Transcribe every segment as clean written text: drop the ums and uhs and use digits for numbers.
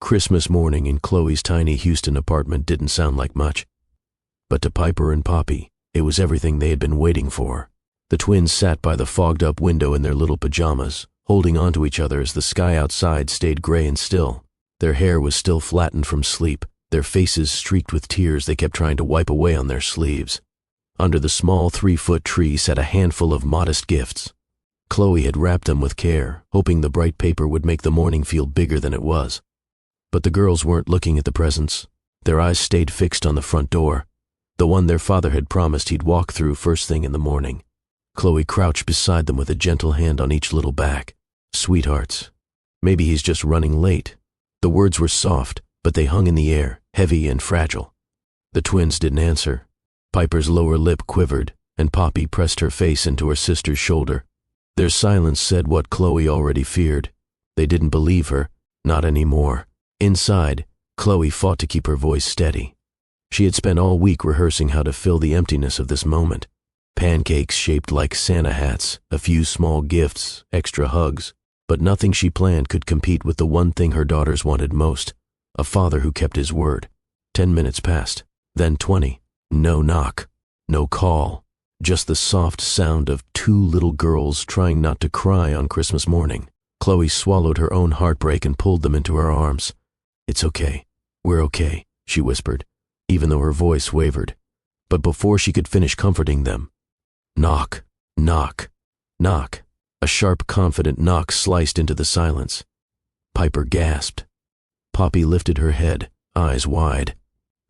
Christmas morning in Chloe's tiny Houston apartment didn't sound like much. But to Piper and Poppy, it was everything they had been waiting for. The twins sat by the fogged-up window in their little pajamas, holding onto each other as the sky outside stayed gray and still. Their hair was still flattened from sleep, their faces streaked with tears they kept trying to wipe away on their sleeves. Under the small 3-foot tree sat a handful of modest gifts. Chloe had wrapped them with care, hoping the bright paper would make the morning feel bigger than it was. But the girls weren't looking at the presents. Their eyes stayed fixed on the front door, the one their father had promised he'd walk through first thing in the morning. Chloe crouched beside them with a gentle hand on each little back. Sweethearts. Maybe he's just running late. The words were soft, but they hung in the air, heavy and fragile. The twins didn't answer. Piper's lower lip quivered, and Poppy pressed her face into her sister's shoulder. Their silence said what Chloe already feared. They didn't believe her, not anymore. Inside, Chloe fought to keep her voice steady. She had spent all week rehearsing how to fill the emptiness of this moment. Pancakes shaped like Santa hats, a few small gifts, extra hugs, but nothing she planned could compete with the one thing her daughters wanted most, a father who kept his word. 10 minutes passed, then 20. No knock, no call, just the soft sound of two little girls trying not to cry on Christmas morning. Chloe swallowed her own heartbreak and pulled them into her arms. "It's okay. We're okay," she whispered, even though her voice wavered. But before she could finish comforting them, knock, knock, knock. A sharp, confident knock sliced into the silence. Piper gasped. Poppy lifted her head, eyes wide.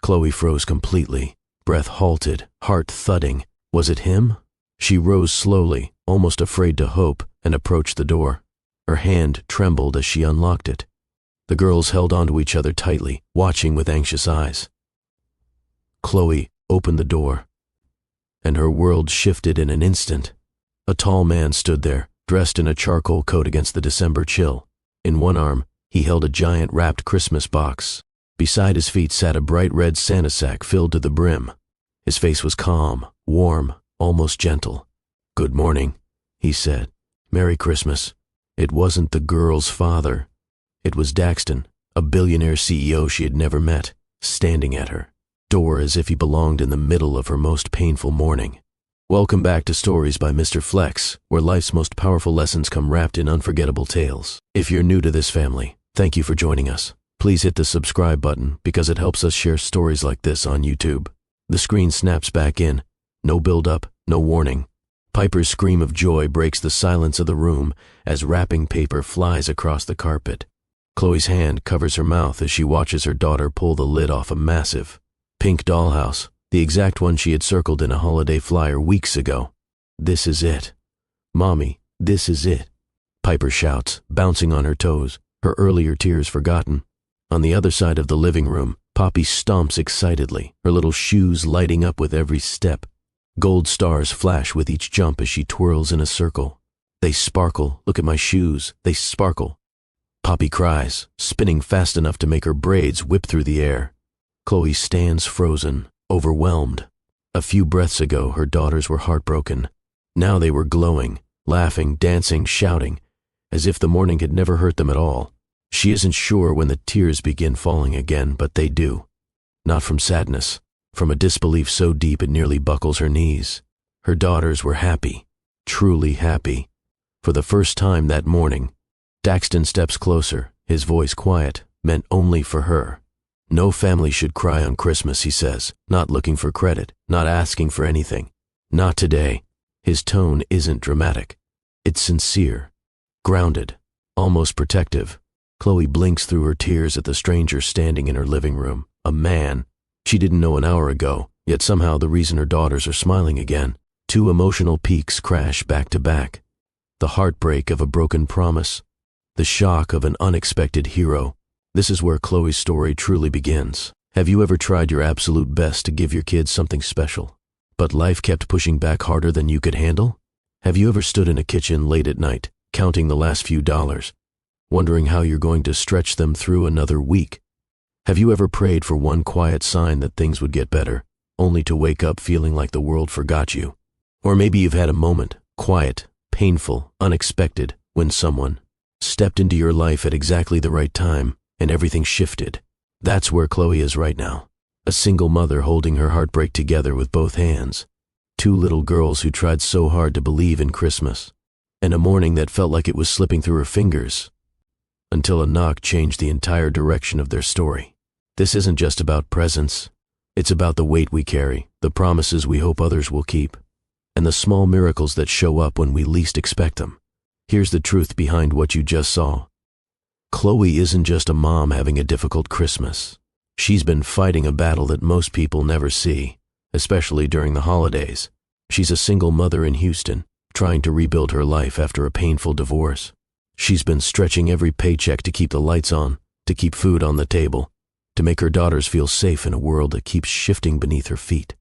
Chloe froze completely, breath halted, heart thudding. Was it him? She rose slowly, almost afraid to hope, and approached the door. Her hand trembled as she unlocked it. The girls held onto each other tightly, watching with anxious eyes. Chloe opened the door, and her world shifted in an instant. A tall man stood there, dressed in a charcoal coat against the December chill. In one arm, he held a giant wrapped Christmas box. Beside his feet sat a bright red Santa sack filled to the brim. His face was calm, warm, almost gentle. "Good morning," he said. "Merry Christmas." It wasn't the girl's father. It was Daxton, a billionaire CEO she had never met, standing at her door as if he belonged in the middle of her most painful morning. Welcome back to Stories by Mr. Flex, where life's most powerful lessons come wrapped in unforgettable tales. If you're new to this family, thank you for joining us. Please hit the subscribe button because it helps us share stories like this on YouTube. The screen snaps back in. No build-up, no warning. Piper's scream of joy breaks the silence of the room as wrapping paper flies across the carpet. Chloe's hand covers her mouth as she watches her daughter pull the lid off a massive, pink dollhouse, the exact one she had circled in a holiday flyer weeks ago. "This is it. Mommy, this is it," Piper shouts, bouncing on her toes, her earlier tears forgotten. On the other side of the living room, Poppy stomps excitedly, her little shoes lighting up with every step. Gold stars flash with each jump as she twirls in a circle. "They sparkle, look at my shoes, they sparkle." Poppy cries, spinning fast enough to make her braids whip through the air. Chloe stands frozen, overwhelmed. A few breaths ago, her daughters were heartbroken. Now they were glowing, laughing, dancing, shouting, as if the morning had never hurt them at all. She isn't sure when the tears begin falling again, but they do. Not from sadness, from a disbelief so deep it nearly buckles her knees. Her daughters were happy, truly happy. For the first time that morning, Daxton steps closer, his voice quiet, meant only for her. "No family should cry on Christmas," he says, not looking for credit, not asking for anything. "Not today." His tone isn't dramatic. It's sincere, grounded, almost protective. Chloe blinks through her tears at the stranger standing in her living room, a man she didn't know an hour ago, yet somehow the reason her daughters are smiling again. Two emotional peaks crash back to back. The heartbreak of a broken promise, the shock of an unexpected hero. This is where Chloe's story truly begins. Have you ever tried your absolute best to give your kids something special, but life kept pushing back harder than you could handle? Have you ever stood in a kitchen late at night, counting the last few dollars, wondering how you're going to stretch them through another week? Have you ever prayed for one quiet sign that things would get better, only to wake up feeling like the world forgot you? Or maybe you've had a moment, quiet, painful, unexpected, when someone stepped into your life at exactly the right time, and everything shifted. That's where Chloe is right now. A single mother holding her heartbreak together with both hands. Two little girls who tried so hard to believe in Christmas. And a morning that felt like it was slipping through her fingers. Until a knock changed the entire direction of their story. This isn't just about presents. It's about the weight we carry, the promises we hope others will keep, and the small miracles that show up when we least expect them. Here's the truth behind what you just saw. Chloe isn't just a mom having a difficult Christmas. She's been fighting a battle that most people never see, especially during the holidays. She's a single mother in Houston, trying to rebuild her life after a painful divorce. She's been stretching every paycheck to keep the lights on, to keep food on the table, to make her daughters feel safe in a world that keeps shifting beneath her feet.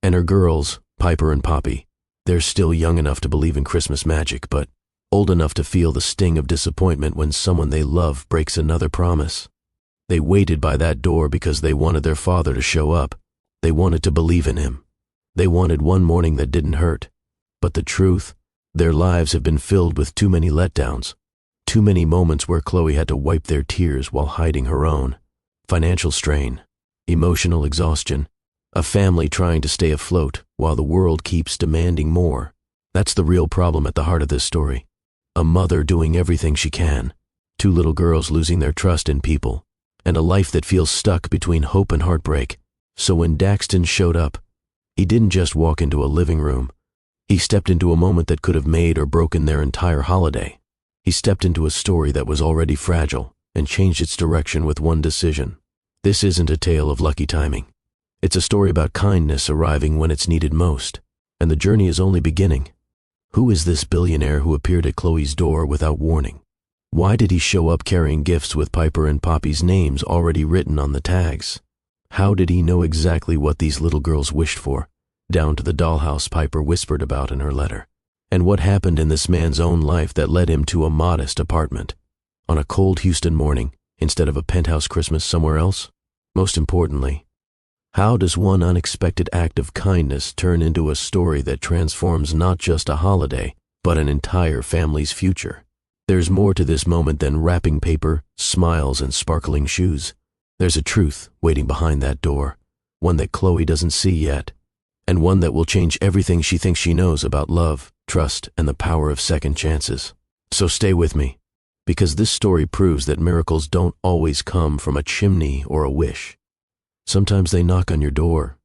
And her girls, Piper and Poppy, they're still young enough to believe in Christmas magic, but old enough to feel the sting of disappointment when someone they love breaks another promise. They waited by that door because they wanted their father to show up. They wanted to believe in him. They wanted one morning that didn't hurt. But the truth, their lives have been filled with too many letdowns. Too many moments where Chloe had to wipe their tears while hiding her own. Financial strain, emotional exhaustion, a family trying to stay afloat while the world keeps demanding more. That's the real problem at the heart of this story. A mother doing everything she can, two little girls losing their trust in people, and a life that feels stuck between hope and heartbreak. So when Daxton showed up, he didn't just walk into a living room. He stepped into a moment that could have made or broken their entire holiday. He stepped into a story that was already fragile and changed its direction with one decision. This isn't a tale of lucky timing. It's a story about kindness arriving when it's needed most, and the journey is only beginning. Who is this billionaire who appeared at Chloe's door without warning? Why did he show up carrying gifts with Piper and Poppy's names already written on the tags? How did he know exactly what these little girls wished for, down to the dollhouse Piper whispered about in her letter? And what happened in this man's own life that led him to a modest apartment, on a cold Houston morning, instead of a penthouse Christmas somewhere else? Most importantly, how does one unexpected act of kindness turn into a story that transforms not just a holiday, but an entire family's future? There's more to this moment than wrapping paper, smiles, and sparkling shoes. There's a truth waiting behind that door, one that Chloe doesn't see yet, and one that will change everything she thinks she knows about love, trust, and the power of second chances. So stay with me, because this story proves that miracles don't always come from a chimney or a wish. Sometimes they knock on your door.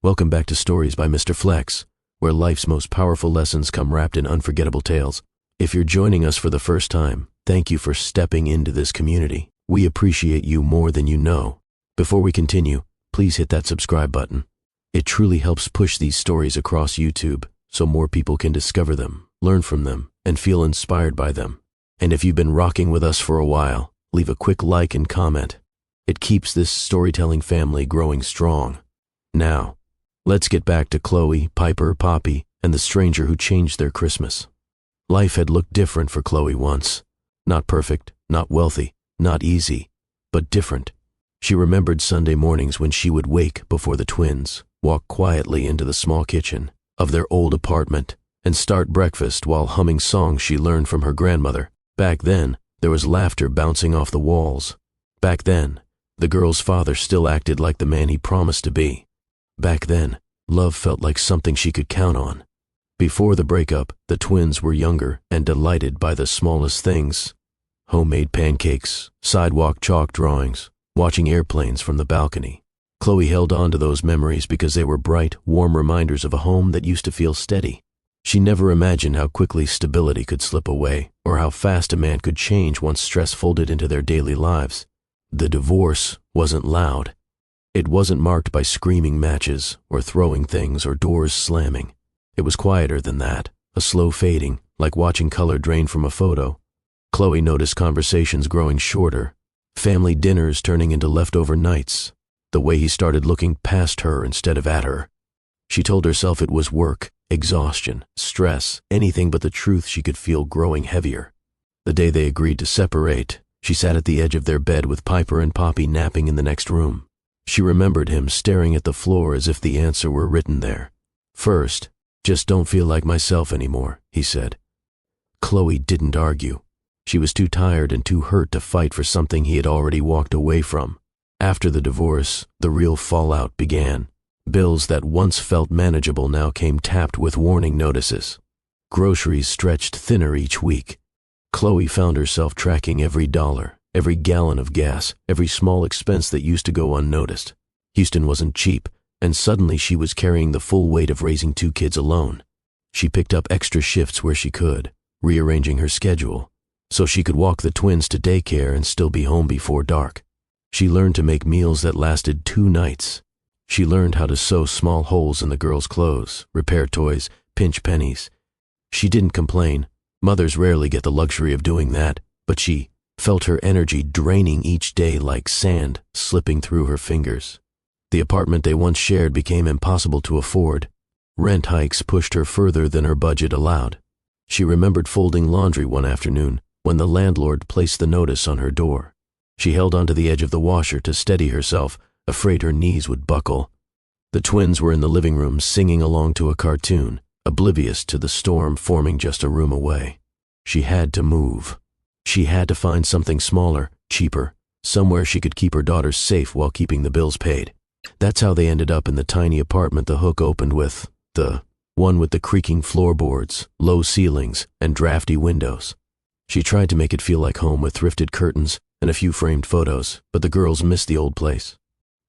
Welcome back to Stories by Mr. Flex, where life's most powerful lessons come wrapped in unforgettable tales. If you're joining us for the first time, thank you for stepping into this community. We appreciate you more than you know. Before we continue, please hit that subscribe button. It truly helps push these stories across YouTube so more people can discover them, learn from them, and feel inspired by them. And if you've been rocking with us for a while, leave a quick like and comment. It keeps this storytelling family growing strong. Now, let's get back to Chloe, Piper, Poppy, and the stranger who changed their Christmas. Life had looked different for Chloe once. Not perfect, not wealthy, not easy, but different. She remembered Sunday mornings when she would wake before the twins, walk quietly into the small kitchen of their old apartment, and start breakfast while humming songs she learned from her grandmother. Back then, there was laughter bouncing off the walls. Back then, the girl's father still acted like the man he promised to be. Back then, love felt like something she could count on. Before the breakup, the twins were younger and delighted by the smallest things. Homemade pancakes, sidewalk chalk drawings, watching airplanes from the balcony. Chloe held on to those memories because they were bright, warm reminders of a home that used to feel steady. She never imagined how quickly stability could slip away, or how fast a man could change once stress folded into their daily lives. The divorce wasn't loud. It wasn't marked by screaming matches, or throwing things, or doors slamming. It was quieter than that, a slow fading, like watching color drain from a photo. Chloe noticed conversations growing shorter, family dinners turning into leftover nights, the way he started looking past her instead of at her. She told herself it was work, exhaustion, stress, anything but the truth she could feel growing heavier. The day they agreed to separate, she sat at the edge of their bed with Piper and Poppy napping in the next room. She remembered him staring at the floor as if the answer were written there. First, just don't feel like myself anymore, he said. Chloe didn't argue. She was too tired and too hurt to fight for something he had already walked away from. After the divorce, the real fallout began. Bills that once felt manageable now came tapped with warning notices. Groceries stretched thinner each week. Chloe found herself tracking every dollar, every gallon of gas, every small expense that used to go unnoticed. Houston wasn't cheap, and suddenly she was carrying the full weight of raising 2 kids alone. She picked up extra shifts where she could, rearranging her schedule, so she could walk the twins to daycare and still be home before dark. She learned to make meals that lasted 2 nights. She learned how to sew small holes in the girls' clothes, repair toys, pinch pennies. She didn't complain. Mothers rarely get the luxury of doing that, but she felt her energy draining each day like sand slipping through her fingers. The apartment they once shared became impossible to afford. Rent hikes pushed her further than her budget allowed. She remembered folding laundry one afternoon when the landlord placed the notice on her door. She held onto the edge of the washer to steady herself, afraid her knees would buckle. The twins were in the living room singing along to a cartoon, oblivious to the storm forming just a room away. She had to move. She had to find something smaller, cheaper, somewhere she could keep her daughters safe while keeping the bills paid. That's how they ended up in the tiny apartment the hook opened with, the one with the creaking floorboards, low ceilings, and drafty windows. She tried to make it feel like home with thrifted curtains and a few framed photos, but the girls missed the old place.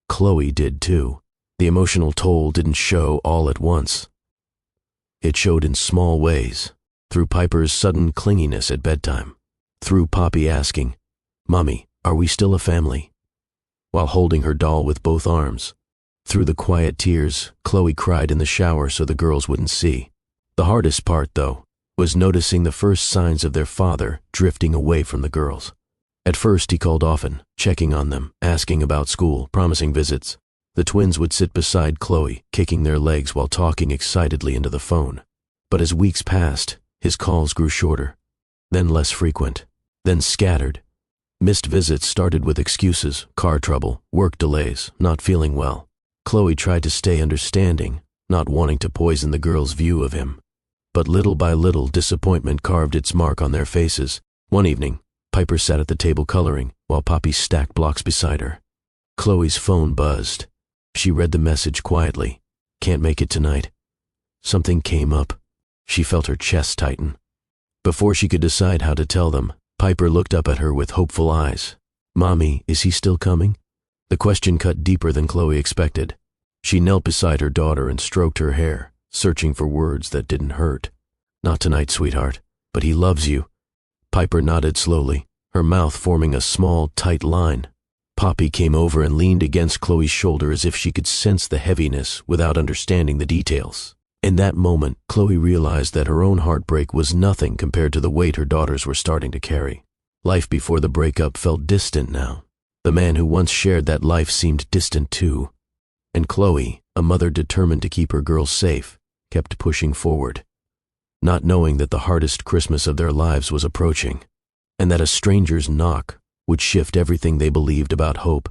Chloe did too. The emotional toll didn't show all at once. It showed in small ways, through Piper's sudden clinginess at bedtime, through Poppy asking, "Mommy, are we still a family?" while holding her doll with both arms. Through the quiet tears Chloe cried in the shower so the girls wouldn't see. The hardest part, though, was noticing the first signs of their father drifting away from the girls. At first he called often, checking on them, asking about school, promising visits. The twins would sit beside Chloe, kicking their legs while talking excitedly into the phone. But as weeks passed, his calls grew shorter, then less frequent, then scattered. Missed visits started with excuses, car trouble, work delays, not feeling well. Chloe tried to stay understanding, not wanting to poison the girls' view of him. But little by little, disappointment carved its mark on their faces. One evening, Piper sat at the table coloring, while Poppy stacked blocks beside her. Chloe's phone buzzed. She read the message quietly. "Can't make it tonight." Something came up. She felt her chest tighten. Before she could decide how to tell them, Piper looked up at her with hopeful eyes. "Mommy, is he still coming?" The question cut deeper than Chloe expected. She knelt beside her daughter and stroked her hair, searching for words that didn't hurt. "Not tonight, sweetheart, but he loves you." Piper nodded slowly, her mouth forming a small, tight line. Poppy came over and leaned against Chloe's shoulder as if she could sense the heaviness without understanding the details. In that moment, Chloe realized that her own heartbreak was nothing compared to the weight her daughters were starting to carry. Life before the breakup felt distant now. The man who once shared that life seemed distant too. And Chloe, a mother determined to keep her girls safe, kept pushing forward, not knowing that the hardest Christmas of their lives was approaching, and that a stranger's knock would shift everything they believed about hope.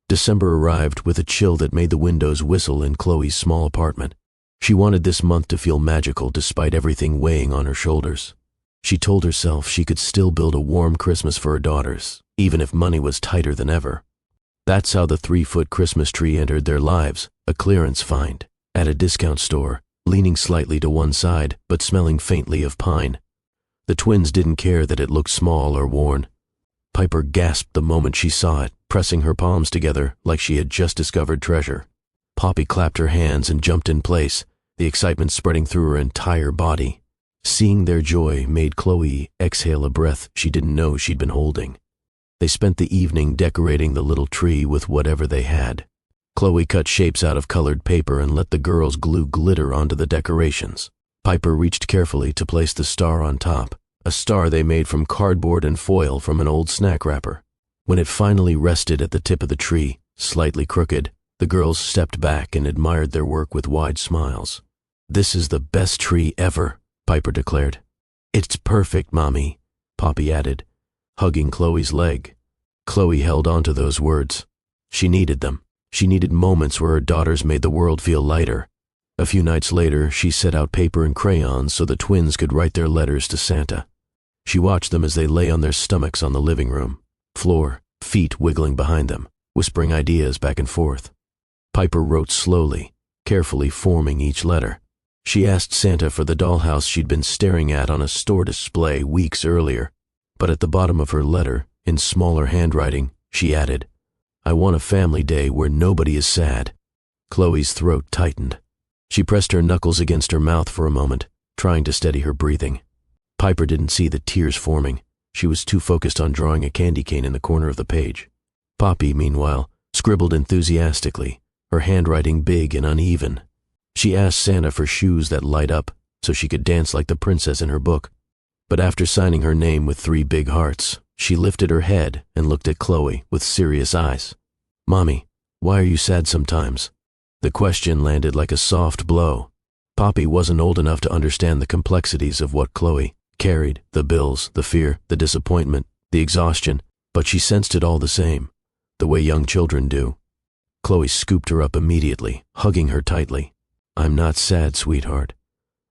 December arrived with a chill that made the windows whistle in Chloe's small apartment. She wanted this month to feel magical despite everything weighing on her shoulders. She told herself she could still build a warm Christmas for her daughters, even if money was tighter than ever. That's how the 3-foot Christmas tree entered their lives, a clearance find, at a discount store, leaning slightly to one side but smelling faintly of pine. The twins didn't care that it looked small or worn. Piper gasped the moment she saw it, pressing her palms together like she had just discovered treasure. Poppy clapped her hands and jumped in place, the excitement spreading through her entire body. Seeing their joy made Chloe exhale a breath she didn't know she'd been holding. They spent the evening decorating the little tree with whatever they had. Chloe cut shapes out of colored paper and let the girls glue glitter onto the decorations. Piper reached carefully to place the star on top, a star they made from cardboard and foil from an old snack wrapper. When it finally rested at the tip of the tree, slightly crooked, the girls stepped back and admired their work with wide smiles. "This is the best tree ever," Piper declared. "It's perfect, Mommy," Poppy added, hugging Chloe's leg. Chloe held on to those words. She needed them. She needed moments where her daughters made the world feel lighter. A few nights later, she set out paper and crayons so the twins could write their letters to Santa. She watched them as they lay on their stomachs on the living room floor, feet wiggling behind them, whispering ideas back and forth. Piper wrote slowly, carefully forming each letter. She asked Santa for the dollhouse she'd been staring at on a store display weeks earlier, but at the bottom of her letter, in smaller handwriting, she added, "I want a family day where nobody is sad." Chloe's throat tightened. She pressed her knuckles against her mouth for a moment, trying to steady her breathing. Piper didn't see the tears forming. She was too focused on drawing a candy cane in the corner of the page. Poppy, meanwhile, scribbled enthusiastically, her handwriting big and uneven. She asked Santa for shoes that light up so she could dance like the princess in her book. But after signing her name with 3 big hearts, she lifted her head and looked at Chloe with serious eyes. "Mommy, why are you sad sometimes?" The question landed like a soft blow. Poppy wasn't old enough to understand the complexities of what Chloe carried, the bills, the fear, the disappointment, the exhaustion, but she sensed it all the same, the way young children do. Chloe scooped her up immediately, hugging her tightly. "I'm not sad, sweetheart.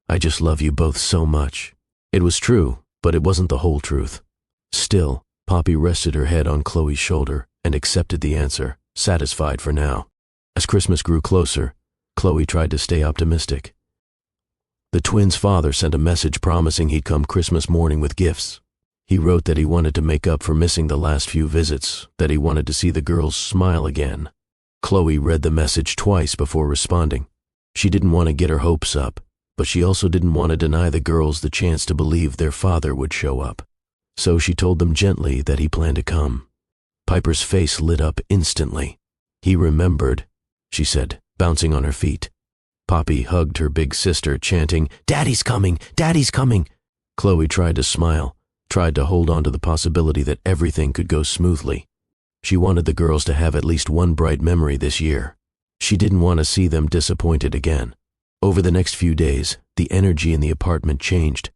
I just love you both so much." It was true, but it wasn't the whole truth. Still, Poppy rested her head on Chloe's shoulder and accepted the answer, satisfied for now. As Christmas grew closer, Chloe tried to stay optimistic. The twins' father sent a message promising he'd come Christmas morning with gifts. He wrote that he wanted to make up for missing the last few visits, that he wanted to see the girls smile again. Chloe read the message twice before responding. She didn't want to get her hopes up, but she also didn't want to deny the girls the chance to believe their father would show up. So she told them gently that he planned to come. Piper's face lit up instantly. "He remembered," she said, bouncing on her feet. Poppy hugged her big sister, chanting, "Daddy's coming! Daddy's coming!" Chloe tried to smile, tried to hold on to the possibility that everything could go smoothly. She wanted the girls to have at least one bright memory this year. She didn't want to see them disappointed again. Over the next few days, the energy in the apartment changed.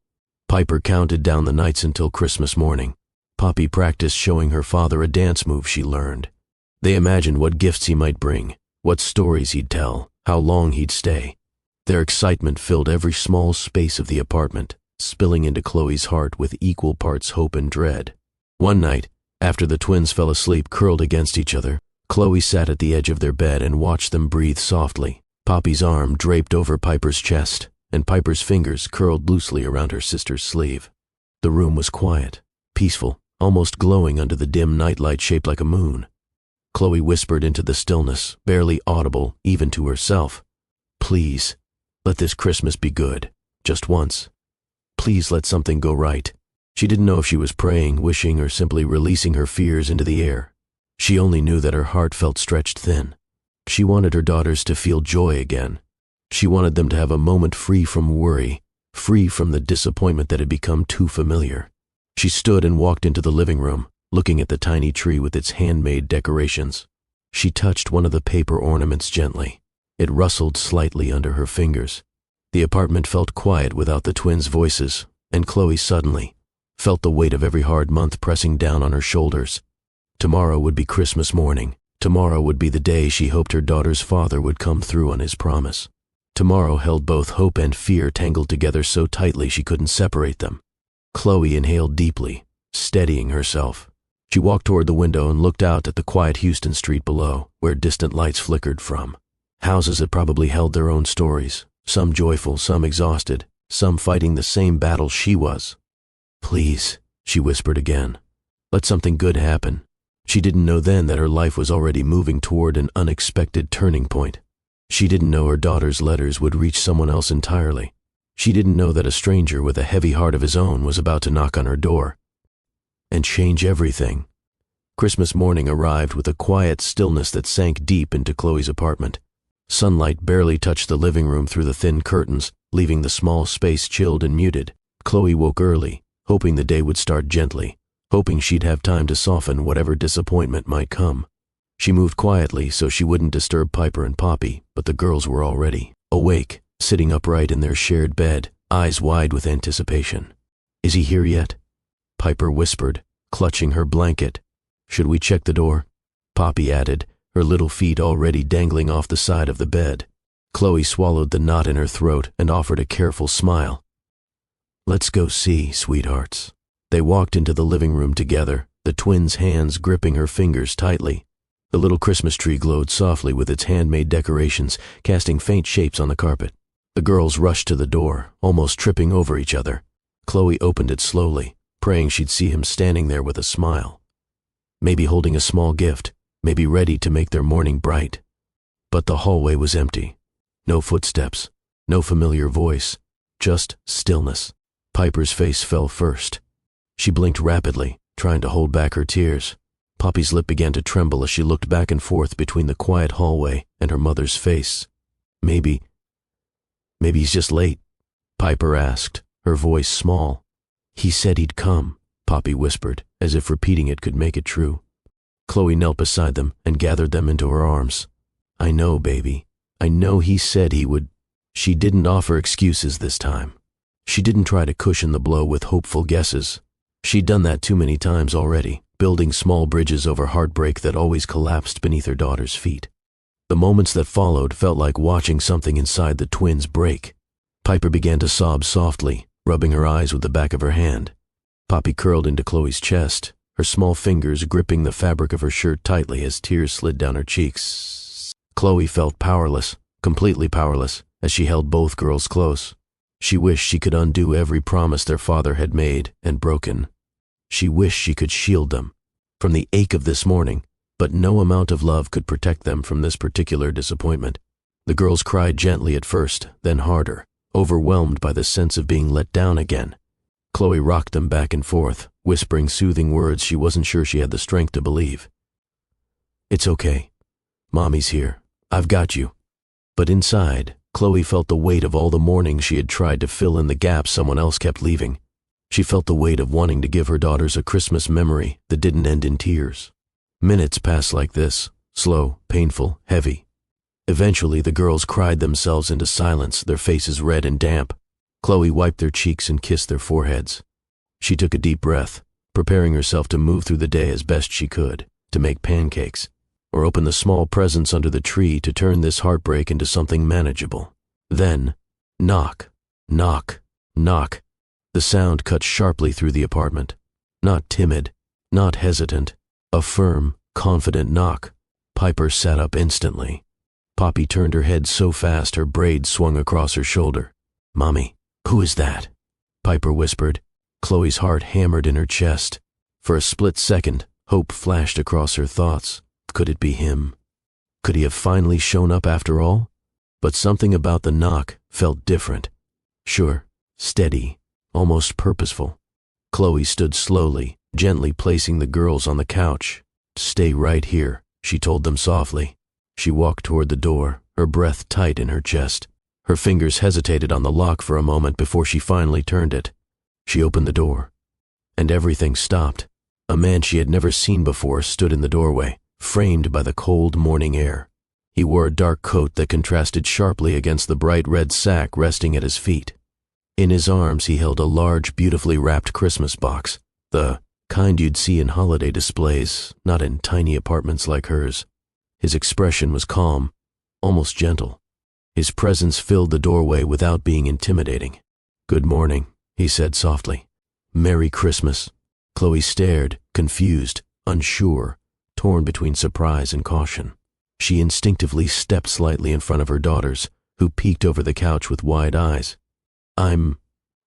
Piper counted down the nights until Christmas morning. Poppy practiced showing her father a dance move she learned. They imagined what gifts he might bring, what stories he'd tell, how long he'd stay. Their excitement filled every small space of the apartment, spilling into Chloe's heart with equal parts hope and dread. One night, after the twins fell asleep curled against each other, Chloe sat at the edge of their bed and watched them breathe softly. Poppy's arm draped over Piper's chest, and Piper's fingers curled loosely around her sister's sleeve. The room was quiet, peaceful, almost glowing under the dim nightlight shaped like a moon. Chloe whispered into the stillness, barely audible even to herself. "Please, let this Christmas be good, just once. Please let something go right." She didn't know if she was praying, wishing, or simply releasing her fears into the air. She only knew that her heart felt stretched thin. She wanted her daughters to feel joy again. She wanted them to have a moment free from worry, free from the disappointment that had become too familiar. She stood and walked into the living room, looking at the tiny tree with its handmade decorations. She touched one of the paper ornaments gently. It rustled slightly under her fingers. The apartment felt quiet without the twins' voices, and Chloe suddenly felt the weight of every hard month pressing down on her shoulders. Tomorrow would be Christmas morning. Tomorrow would be the day she hoped her daughter's father would come through on his promise. Tomorrow held both hope and fear tangled together so tightly she couldn't separate them. Chloe inhaled deeply, steadying herself. She walked toward the window and looked out at the quiet Houston street below, where distant lights flickered from. Houses that probably held their own stories, some joyful, some exhausted, some fighting the same battle she was. "Please," she whispered again, "let something good happen." She didn't know then that her life was already moving toward an unexpected turning point. She didn't know her daughter's letters would reach someone else entirely. She didn't know that a stranger with a heavy heart of his own was about to knock on her door and change everything. Christmas morning arrived with a quiet stillness that sank deep into Chloe's apartment. Sunlight barely touched the living room through the thin curtains, leaving the small space chilled and muted. Chloe woke early, hoping the day would start gently, hoping she'd have time to soften whatever disappointment might come. She moved quietly so she wouldn't disturb Piper and Poppy, but the girls were already awake, sitting upright in their shared bed, eyes wide with anticipation. "Is he here yet?" Piper whispered, clutching her blanket. "Should we check the door?" Poppy added, her little feet already dangling off the side of the bed. Chloe swallowed the knot in her throat and offered a careful smile. "Let's go see, sweethearts." They walked into the living room together, the twins' hands gripping her fingers tightly. The little Christmas tree glowed softly with its handmade decorations, casting faint shapes on the carpet. The girls rushed to the door, almost tripping over each other. Chloe opened it slowly, praying she'd see him standing there with a smile. Maybe holding a small gift, maybe ready to make their morning bright. But the hallway was empty. No footsteps, no familiar voice, just stillness. Piper's face fell first. She blinked rapidly, trying to hold back her tears. Poppy's lip began to tremble as she looked back and forth between the quiet hallway and her mother's face. Maybe he's just late, Piper asked, her voice small. He said he'd come, Poppy whispered, as if repeating it could make it true. Chloe knelt beside them and gathered them into her arms. I know, baby. I know he said he would. She didn't offer excuses this time. She didn't try to cushion the blow with hopeful guesses. She'd done that too many times already, building small bridges over heartbreak that always collapsed beneath her daughter's feet. The moments that followed felt like watching something inside the twins break. Piper began to sob softly, rubbing her eyes with the back of her hand. Poppy curled into Chloe's chest, her small fingers gripping the fabric of her shirt tightly as tears slid down her cheeks. Chloe felt powerless, completely powerless, as she held both girls close. She wished she could undo every promise their father had made and broken. She wished she could shield them from the ache of this morning, but no amount of love could protect them from this particular disappointment. The girls cried gently at first, then harder, overwhelmed by the sense of being let down again. Chloe rocked them back and forth, whispering soothing words she wasn't sure she had the strength to believe. It's okay. Mommy's here. I've got you. But inside, Chloe felt the weight of all the mornings she had tried to fill in the gaps someone else kept leaving. She felt the weight of wanting to give her daughters a Christmas memory that didn't end in tears. Minutes passed like this, slow, painful, heavy. Eventually, the girls cried themselves into silence, their faces red and damp. Chloe wiped their cheeks and kissed their foreheads. She took a deep breath, preparing herself to move through the day as best she could, to make pancakes, or open the small presents under the tree to turn this heartbreak into something manageable. Then, knock, knock, knock. The sound cut sharply through the apartment. Not timid, not hesitant, a firm, confident knock. Piper sat up instantly. Poppy turned her head so fast her braids swung across her shoulder. Mommy, who is that? Piper whispered. Chloe's heart hammered in her chest. For a split second, hope flashed across her thoughts. Could it be him? Could he have finally shown up after all? But something about the knock felt different. Sure, steady, almost purposeful. Chloe stood slowly, gently placing the girls on the couch. Stay right here, she told them softly. She walked toward the door, her breath tight in her chest. Her fingers hesitated on the lock for a moment before she finally turned it. She opened the door, and everything stopped. A man she had never seen before stood in the doorway, framed by the cold morning air. He wore a dark coat that contrasted sharply against the bright red sack resting at his feet. In his arms he held a large, beautifully wrapped Christmas box, the kind you'd see in holiday displays, not in tiny apartments like hers. His expression was calm, almost gentle. His presence filled the doorway without being intimidating. Good morning, he said softly. Merry Christmas. Chloe stared, confused, unsure, torn between surprise and caution. She instinctively stepped slightly in front of her daughters, who peeked over the couch with wide eyes. I'm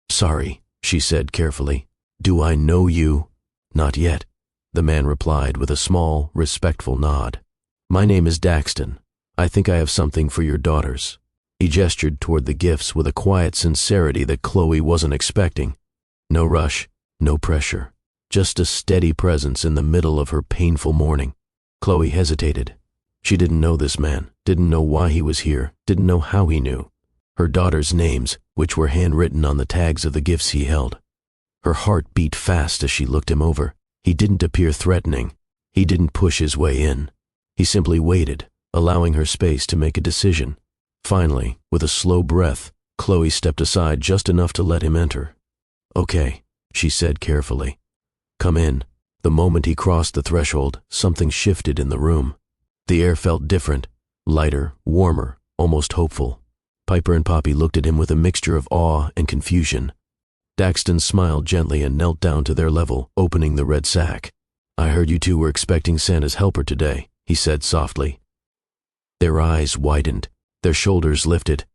sorry, she said carefully. Do I know you? Not yet, the man replied with a small, respectful nod. My name is Daxton. I think I have something for your daughters. He gestured toward the gifts with a quiet sincerity that Chloe wasn't expecting. No rush, no pressure, just a steady presence in the middle of her painful morning. Chloe hesitated. She didn't know this man, didn't know why he was here, didn't know how he knew. Her daughters' names, which were handwritten on the tags of the gifts he held. Her heart beat fast as she looked him over. He didn't appear threatening. He didn't push his way in. He simply waited, allowing her space to make a decision. Finally, with a slow breath, Chloe stepped aside just enough to let him enter. Okay, she said carefully. Come in. The moment he crossed the threshold, something shifted in the room. The air felt different, lighter, warmer, almost hopeful. Piper and Poppy looked at him with a mixture of awe and confusion. Daxton smiled gently and knelt down to their level, opening the red sack. "I heard you two were expecting Santa's helper today," he said softly. Their eyes widened, their shoulders lifted,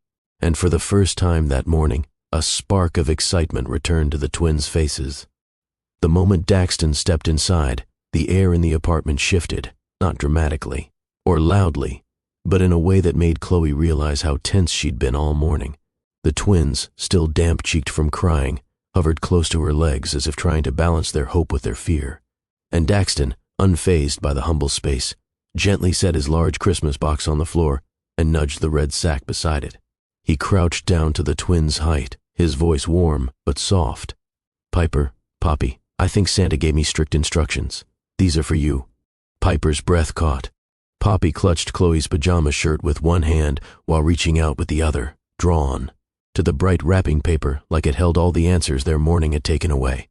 and for the first time that morning, a spark of excitement returned to the twins' faces. The moment Daxton stepped inside, the air in the apartment shifted, not dramatically or loudly, but in a way that made Chloe realize how tense she'd been all morning. The twins, still damp-cheeked from crying, hovered close to her legs as if trying to balance their hope with their fear. And Daxton, unfazed by the humble space, gently set his large Christmas box on the floor and nudged the red sack beside it. He crouched down to the twins' height, his voice warm but soft. "Piper, Poppy, I think Santa gave me strict instructions. These are for you." Piper's breath caught. Poppy clutched Chloe's pajama shirt with one hand while reaching out with the other, drawn to the bright wrapping paper like it held all the answers their morning had taken away.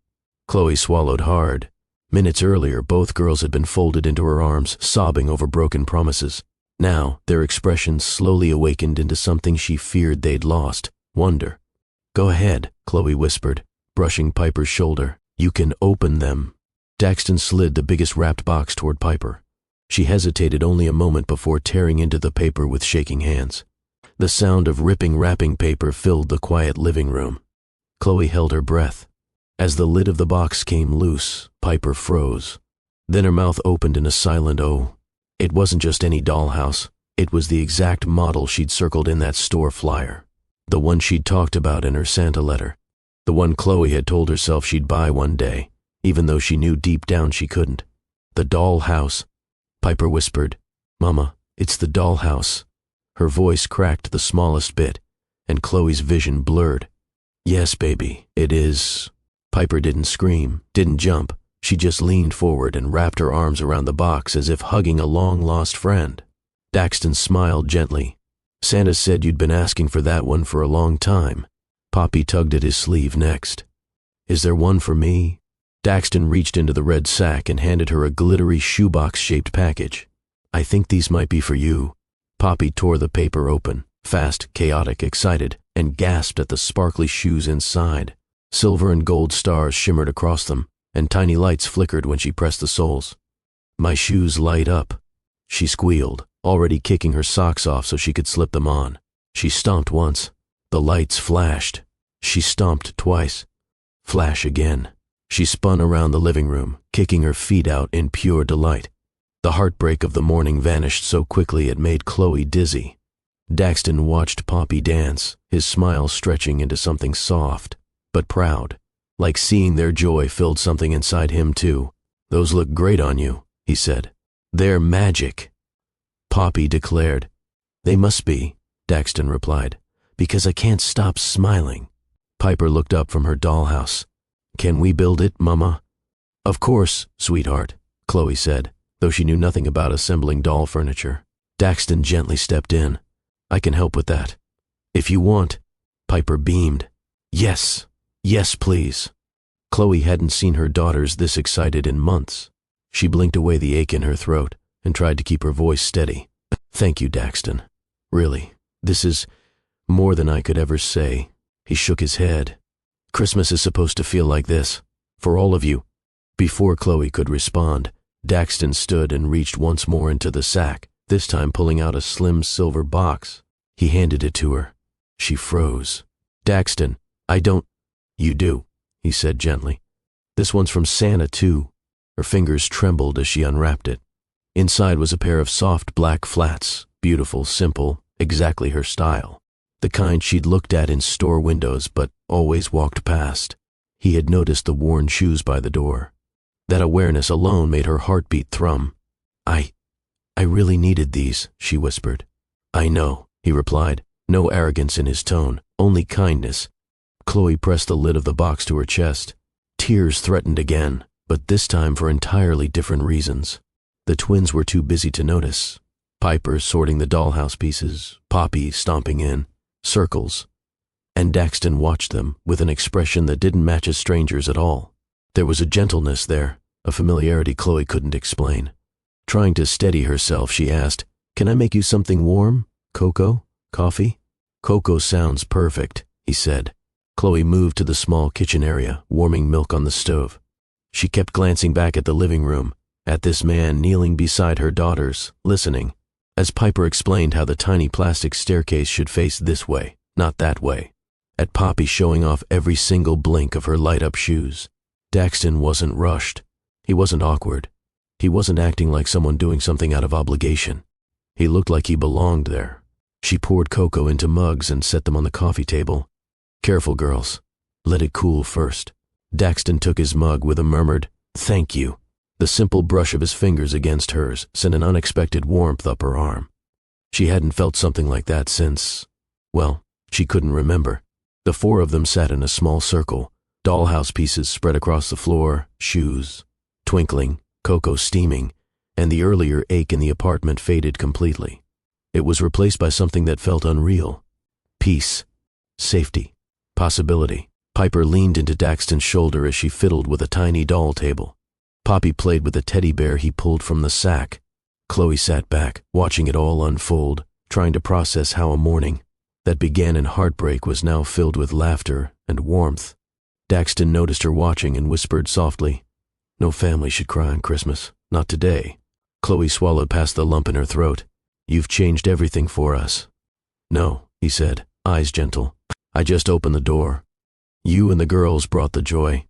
Chloe swallowed hard. Minutes earlier, both girls had been folded into her arms, sobbing over broken promises. Now, their expressions slowly awakened into something she feared they'd lost: wonder. "Go ahead," Chloe whispered, brushing Piper's shoulder. "You can open them." Daxton slid the biggest wrapped box toward Piper. She hesitated only a moment before tearing into the paper with shaking hands. The sound of ripping wrapping paper filled the quiet living room. Chloe held her breath. As the lid of the box came loose, Piper froze. Then her mouth opened in a silent "oh." It wasn't just any dollhouse. It was the exact model she'd circled in that store flyer. The one she'd talked about in her Santa letter. The one Chloe had told herself she'd buy one day, even though she knew deep down she couldn't. The dollhouse. Piper whispered, "Mama, it's the dollhouse." Her voice cracked the smallest bit, and Chloe's vision blurred. "Yes, baby, it is." Piper didn't scream, didn't jump. She just leaned forward and wrapped her arms around the box as if hugging a long-lost friend. Daxton smiled gently. "Santa said you'd been asking for that one for a long time." Poppy tugged at his sleeve next. "Is there one for me?" Daxton reached into the red sack and handed her a glittery shoebox-shaped package. "I think these might be for you." Poppy tore the paper open, fast, chaotic, excited, and gasped at the sparkly shoes inside. Silver and gold stars shimmered across them, and tiny lights flickered when she pressed the soles. "My shoes light up," she squealed, already kicking her socks off so she could slip them on. She stomped once. The lights flashed. She stomped twice. Flash again. She spun around the living room, kicking her feet out in pure delight. The heartbreak of the morning vanished so quickly it made Chloe dizzy. Daxton watched Poppy dance, his smile stretching into something soft, but proud, like seeing their joy filled something inside him too. "Those look great on you," he said. "They're magic." Poppy declared. "They must be," Daxton replied, "because I can't stop smiling." Piper looked up from her dollhouse. "Can we build it, Mama?" "Of course, sweetheart," Chloe said, though she knew nothing about assembling doll furniture. Daxton gently stepped in. "I can help with that." "If you want." Piper beamed. "Yes, yes, please." Chloe hadn't seen her daughters this excited in months. She blinked away the ache in her throat and tried to keep her voice steady. "Thank you, Daxton. Really, this is more than I could ever say." He shook his head. "Christmas is supposed to feel like this, for all of you." Before Chloe could respond, Daxton stood and reached once more into the sack, this time pulling out a slim silver box. He handed it to her. She froze. "Daxton, I don't—" "You do," he said gently. "This one's from Santa, too." Her fingers trembled as she unwrapped it. Inside was a pair of soft black flats, beautiful, simple, exactly her style. The kind she'd looked at in store windows but always walked past. He had noticed the worn shoes by the door. That awareness alone made her heartbeat thrum. I really needed these," she whispered. "I know," he replied, no arrogance in his tone, only kindness. Chloe pressed the lid of the box to her chest. Tears threatened again, but this time for entirely different reasons. The twins were too busy to notice. Piper sorting the dollhouse pieces, Poppy stomping in, circles. And Daxton watched them with an expression that didn't match a stranger's at all. There was a gentleness there, a familiarity Chloe couldn't explain. Trying to steady herself, she asked, "Can I make you something warm? Cocoa? Coffee?" "Cocoa sounds perfect," he said. Chloe moved to the small kitchen area, warming milk on the stove. She kept glancing back at the living room, at this man kneeling beside her daughters, listening, as Piper explained how the tiny plastic staircase should face this way, not that way, at Poppy showing off every single blink of her light-up shoes. Daxton wasn't rushed. He wasn't awkward. He wasn't acting like someone doing something out of obligation. He looked like he belonged there. She poured cocoa into mugs and set them on the coffee table. "Careful, girls. Let it cool first." Daxton took his mug with a murmured, "Thank you." The simple brush of his fingers against hers sent an unexpected warmth up her arm. She hadn't felt something like that since, well, she couldn't remember. The four of them sat in a small circle, dollhouse pieces spread across the floor, shoes twinkling, cocoa steaming, and the earlier ache in the apartment faded completely. It was replaced by something that felt unreal. Peace, safety, possibility. Piper leaned into Daxton's shoulder as she fiddled with a tiny doll table. Poppy played with a teddy bear he pulled from the sack. Chloe sat back, watching it all unfold, trying to process how a morning that began in heartbreak was now filled with laughter and warmth. Daxton noticed her watching and whispered softly, "No family should cry on Christmas, not today." Chloe swallowed past the lump in her throat. "You've changed everything for us." "No," he said, eyes gentle. "I just opened the door. You and the girls brought the joy."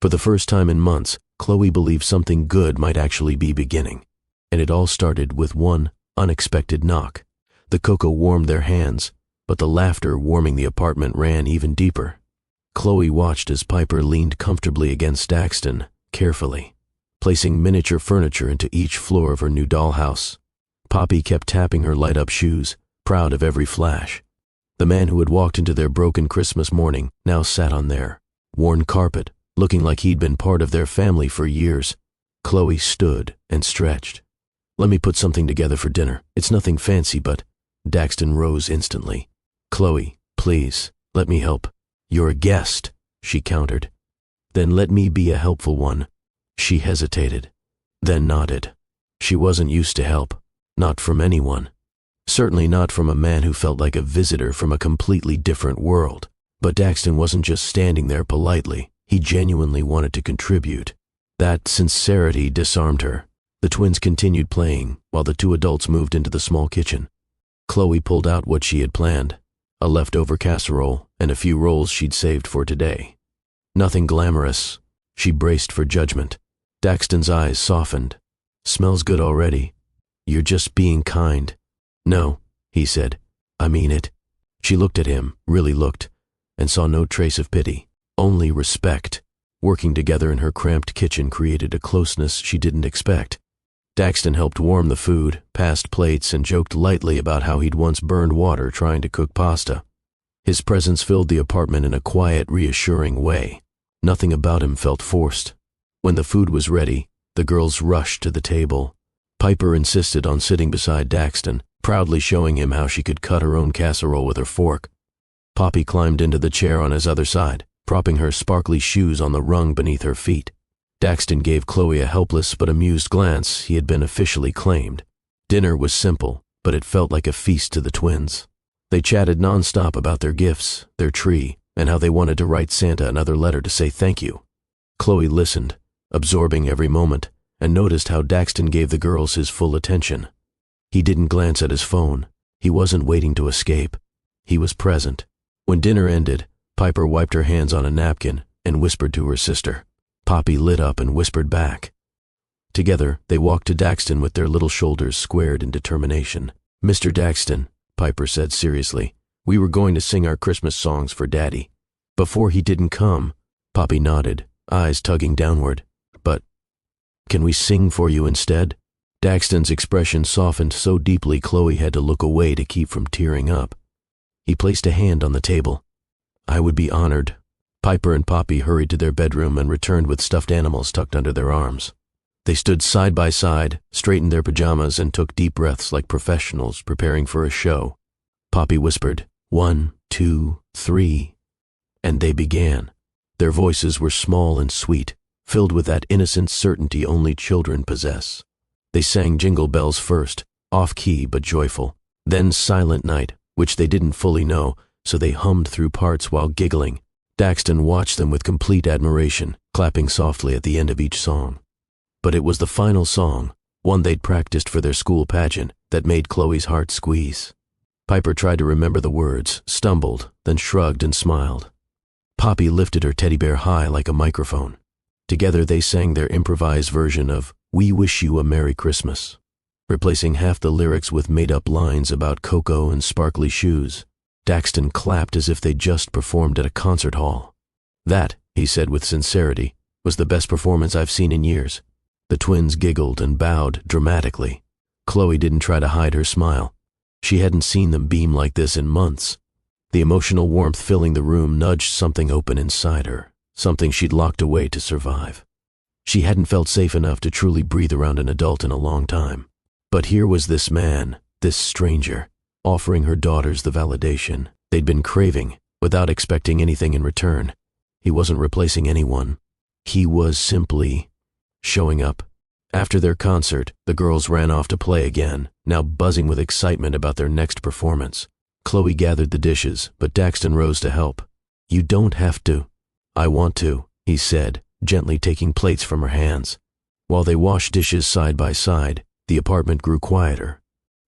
For the first time in months, Chloe believed something good might actually be beginning. And it all started with one unexpected knock. The cocoa warmed their hands, but the laughter warming the apartment ran even deeper. Chloe watched as Piper leaned comfortably against Daxton, carefully, placing miniature furniture into each floor of her new dollhouse. Poppy kept tapping her light-up shoes, proud of every flash. The man who had walked into their broken Christmas morning now sat on their worn carpet, looking like he'd been part of their family for years. Chloe stood and stretched. "Let me put something together for dinner. It's nothing fancy, but—" Daxton rose instantly. "Chloe, please, let me help." "You're a guest," she countered. "Then let me be a helpful one." She hesitated, then nodded. She wasn't used to help, not from anyone. Certainly not from a man who felt like a visitor from a completely different world. But Daxton wasn't just standing there politely. He genuinely wanted to contribute. That sincerity disarmed her. The twins continued playing, while the two adults moved into the small kitchen. Chloe pulled out what she had planned, a leftover casserole and a few rolls she'd saved for today. Nothing glamorous. She braced for judgment. Daxton's eyes softened. "Smells good already. You're just being kind." "No," he said. "I mean it." She looked at him, really looked, and saw no trace of pity, only respect. Working together in her cramped kitchen created a closeness she didn't expect. Daxton helped warm the food, passed plates, and joked lightly about how he'd once burned water trying to cook pasta. His presence filled the apartment in a quiet, reassuring way. Nothing about him felt forced. When the food was ready, the girls rushed to the table. Piper insisted on sitting beside Daxton, proudly showing him how she could cut her own casserole with her fork. Poppy climbed into the chair on his other side, propping her sparkly shoes on the rung beneath her feet. Daxton gave Chloe a helpless but amused glance. He had been officially claimed. Dinner was simple, but it felt like a feast to the twins. They chatted nonstop about their gifts, their tree, and how they wanted to write Santa another letter to say thank you. Chloe listened, absorbing every moment, and noticed how Daxton gave the girls his full attention. He didn't glance at his phone. He wasn't waiting to escape. He was present. When dinner ended, Piper wiped her hands on a napkin and whispered to her sister. Poppy lit up and whispered back. Together, they walked to Daxton with their little shoulders squared in determination. "Mr. Daxton," Piper said seriously, "we were going to sing our Christmas songs for Daddy. Before he didn't come." Poppy nodded, eyes tugging downward. "But can we sing for you instead?" Daxton's expression softened so deeply Chloe had to look away to keep from tearing up. He placed a hand on the table. "I would be honored." Piper and Poppy hurried to their bedroom and returned with stuffed animals tucked under their arms. They stood side by side, straightened their pajamas, and took deep breaths like professionals preparing for a show. Poppy whispered, 1, 2, 3, and they began. Their voices were small and sweet, filled with that innocent certainty only children possess. They sang Jingle Bells first, off-key but joyful, then Silent Night, which they didn't fully know, so they hummed through parts while giggling. Daxton watched them with complete admiration, clapping softly at the end of each song. But it was the final song, one they'd practiced for their school pageant, that made Chloe's heart squeeze. Piper tried to remember the words, stumbled, then shrugged and smiled. Poppy lifted her teddy bear high like a microphone. Together they sang their improvised version of "We Wish You a Merry Christmas," replacing half the lyrics with made-up lines about cocoa and sparkly shoes. Daxton clapped as if they'd just performed at a concert hall. "That," he said with sincerity, "was the best performance I've seen in years." The twins giggled and bowed dramatically. Chloe didn't try to hide her smile. She hadn't seen them beam like this in months. The emotional warmth filling the room nudged something open inside her, something she'd locked away to survive. She hadn't felt safe enough to truly breathe around an adult in a long time. But here was this man, this stranger, offering her daughters the validation they'd been craving without expecting anything in return. He wasn't replacing anyone. He was simply showing up. After their concert, the girls ran off to play again, now buzzing with excitement about their next performance. Chloe gathered the dishes, but Daxton rose to help. "You don't have to." "I want to," he said, gently taking plates from her hands. While they washed dishes side by side, the apartment grew quieter.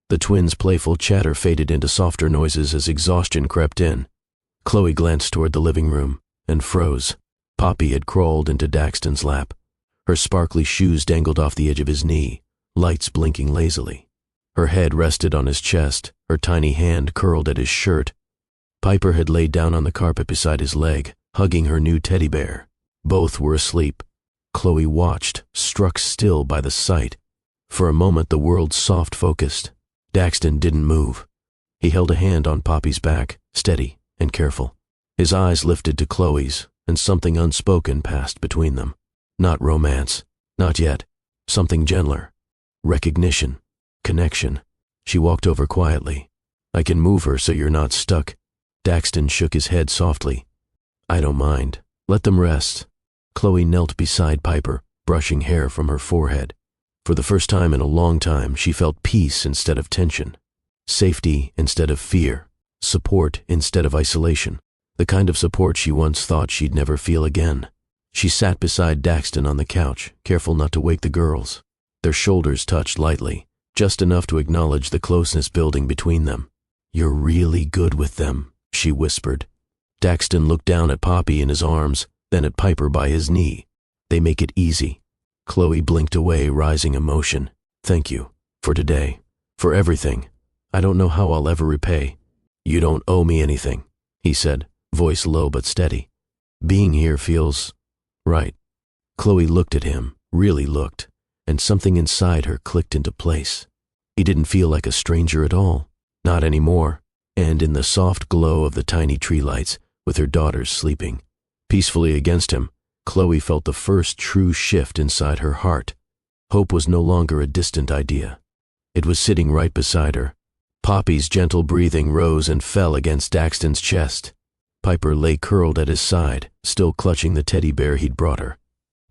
The twins' playful chatter faded into softer noises as exhaustion crept in. Chloe glanced toward the living room and froze. Poppy had crawled into Daxton's lap. Her sparkly shoes dangled off the edge of his knee, lights blinking lazily. Her head rested on his chest, her tiny hand curled at his shirt. Piper had laid down on the carpet beside his leg, hugging her new teddy bear. Both were asleep. Chloe watched, struck still by the sight. For a moment the world soft-focused. Daxton didn't move. He held a hand on Poppy's back, steady and careful. His eyes lifted to Chloe's, and something unspoken passed between them. Not romance, not yet. Something gentler. Recognition. Connection. She walked over quietly. "I can move her so you're not stuck." Daxton shook his head softly. "I don't mind. Let them rest." Chloe knelt beside Piper, brushing hair from her forehead. For the first time in a long time, she felt peace instead of tension. Safety instead of fear. Support instead of isolation. The kind of support she once thought she'd never feel again. She sat beside Daxton on the couch, careful not to wake the girls. Their shoulders touched lightly, just enough to acknowledge the closeness building between them. "You're really good with them," she whispered. Daxton looked down at Poppy in his arms, then at Piper by his knee. "They make it easy." Chloe blinked away, rising emotion. "Thank you. For today. For everything. I don't know how I'll ever repay." "You don't owe me anything," he said, voice low but steady. "Being here feels right." Chloe looked at him, really looked, and something inside her clicked into place. He didn't feel like a stranger at all, not anymore, and in the soft glow of the tiny tree lights, with her daughters sleeping peacefully against him, Chloe felt the first true shift inside her heart. Hope was no longer a distant idea. It was sitting right beside her. Poppy's gentle breathing rose and fell against Daxton's chest. Piper lay curled at his side, still clutching the teddy bear he'd brought her.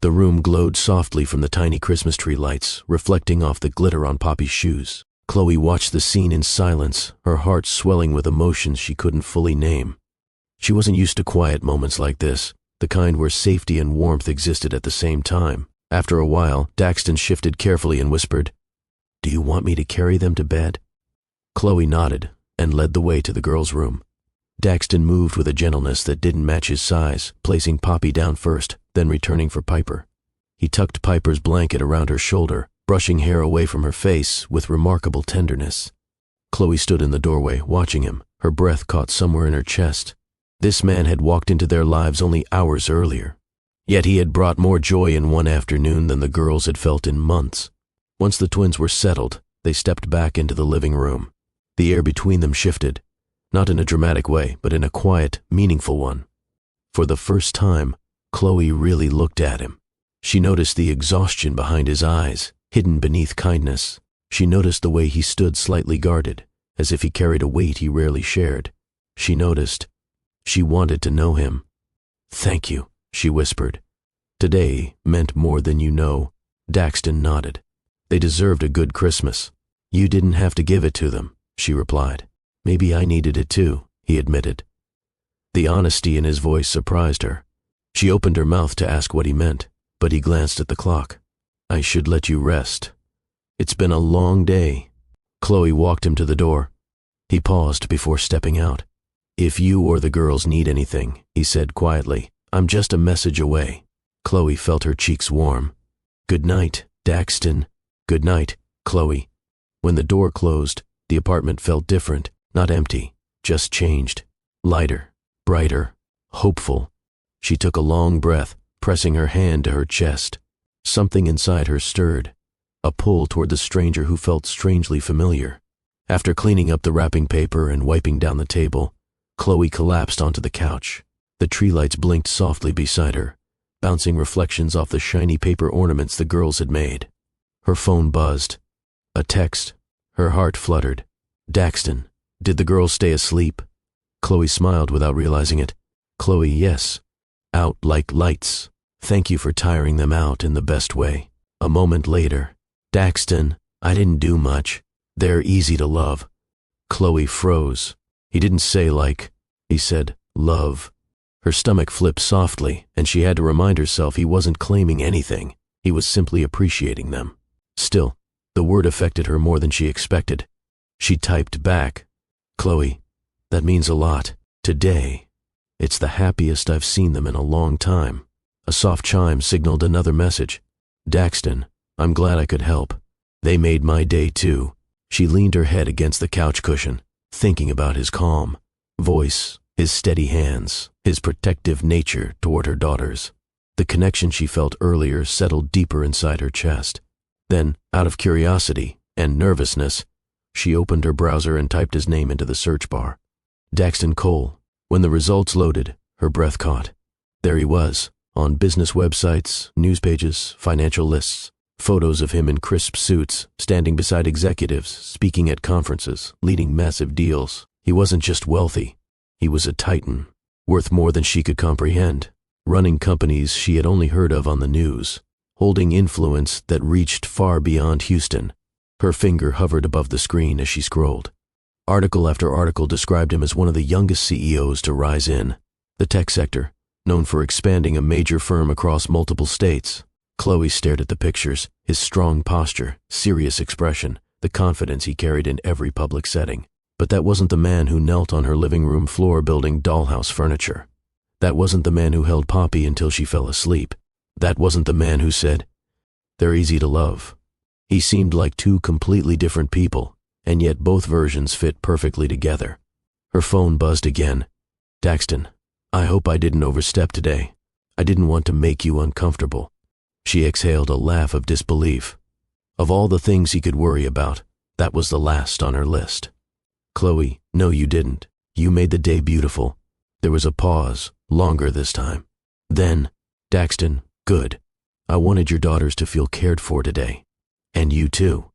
The room glowed softly from the tiny Christmas tree lights, reflecting off the glitter on Poppy's shoes. Chloe watched the scene in silence, her heart swelling with emotions she couldn't fully name. She wasn't used to quiet moments like this, the kind where safety and warmth existed at the same time. After a while, Daxton shifted carefully and whispered, "Do you want me to carry them to bed?" Chloe nodded and led the way to the girls' room. Daxton moved with a gentleness that didn't match his size, placing Poppy down first, then returning for Piper. He tucked Piper's blanket around her shoulder, brushing hair away from her face with remarkable tenderness. Chloe stood in the doorway, watching him, her breath caught somewhere in her chest. This man had walked into their lives only hours earlier. Yet he had brought more joy in one afternoon than the girls had felt in months. Once the twins were settled, they stepped back into the living room. The air between them shifted, not in a dramatic way, but in a quiet, meaningful one. For the first time, Chloe really looked at him. She noticed the exhaustion behind his eyes, hidden beneath kindness. She noticed the way he stood slightly guarded, as if he carried a weight he rarely shared. She noticed. She wanted to know him. "Thank you," she whispered. "Today meant more than you know." Daxton nodded. "They deserved a good Christmas." "You didn't have to give it to them," she replied. "Maybe I needed it too," he admitted. The honesty in his voice surprised her. She opened her mouth to ask what he meant, but he glanced at the clock. "I should let you rest. It's been a long day." Chloe walked him to the door. He paused before stepping out. "If you or the girls need anything," he said quietly, "I'm just a message away." Chloe felt her cheeks warm. "Good night, Daxton." "Good night, Chloe." When the door closed, the apartment felt different, not empty, just changed. Lighter, brighter, hopeful. She took a long breath, pressing her hand to her chest. Something inside her stirred, a pull toward the stranger who felt strangely familiar. After cleaning up the wrapping paper and wiping down the table, Chloe collapsed onto the couch. The tree lights blinked softly beside her, bouncing reflections off the shiny paper ornaments the girls had made. Her phone buzzed. A text. Her heart fluttered. "Daxton, did the girls stay asleep?" Chloe smiled without realizing it. "Chloe, yes. Out like lights. Thank you for tiring them out in the best way." A moment later. "Daxton, I didn't do much. They're easy to love." Chloe froze. He didn't say like, he said love. Her stomach flipped softly, and she had to remind herself he wasn't claiming anything. He was simply appreciating them. Still, the word affected her more than she expected. She typed back, "Chloe, that means a lot. Today, it's the happiest I've seen them in a long time." A soft chime signaled another message. "Daxton, I'm glad I could help. They made my day too." She leaned her head against the couch cushion, thinking about his calm voice, his steady hands, his protective nature toward her daughters. The connection she felt earlier settled deeper inside her chest. Then, out of curiosity and nervousness, she opened her browser and typed his name into the search bar. Daxton Cole. When the results loaded, her breath caught. There he was, on business websites, news pages, financial lists. Photos of him in crisp suits, standing beside executives, speaking at conferences, leading massive deals. He wasn't just wealthy. He was a titan, worth more than she could comprehend, running companies she had only heard of on the news, holding influence that reached far beyond Houston. Her finger hovered above the screen as she scrolled. Article after article described him as one of the youngest CEOs to rise in the tech sector, known for expanding a major firm across multiple states. Chloe stared at the pictures, his strong posture, serious expression, the confidence he carried in every public setting. But that wasn't the man who knelt on her living room floor building dollhouse furniture. That wasn't the man who held Poppy until she fell asleep. That wasn't the man who said, "They're easy to love." He seemed like two completely different people, and yet both versions fit perfectly together. Her phone buzzed again. "Daxton, I hope I didn't overstep today. I didn't want to make you uncomfortable." She exhaled a laugh of disbelief. Of all the things he could worry about, that was the last on her list. "Chloe, no you didn't. You made the day beautiful." There was a pause, longer this time. Then, "Daxton, good. I wanted your daughters to feel cared for today. And you too."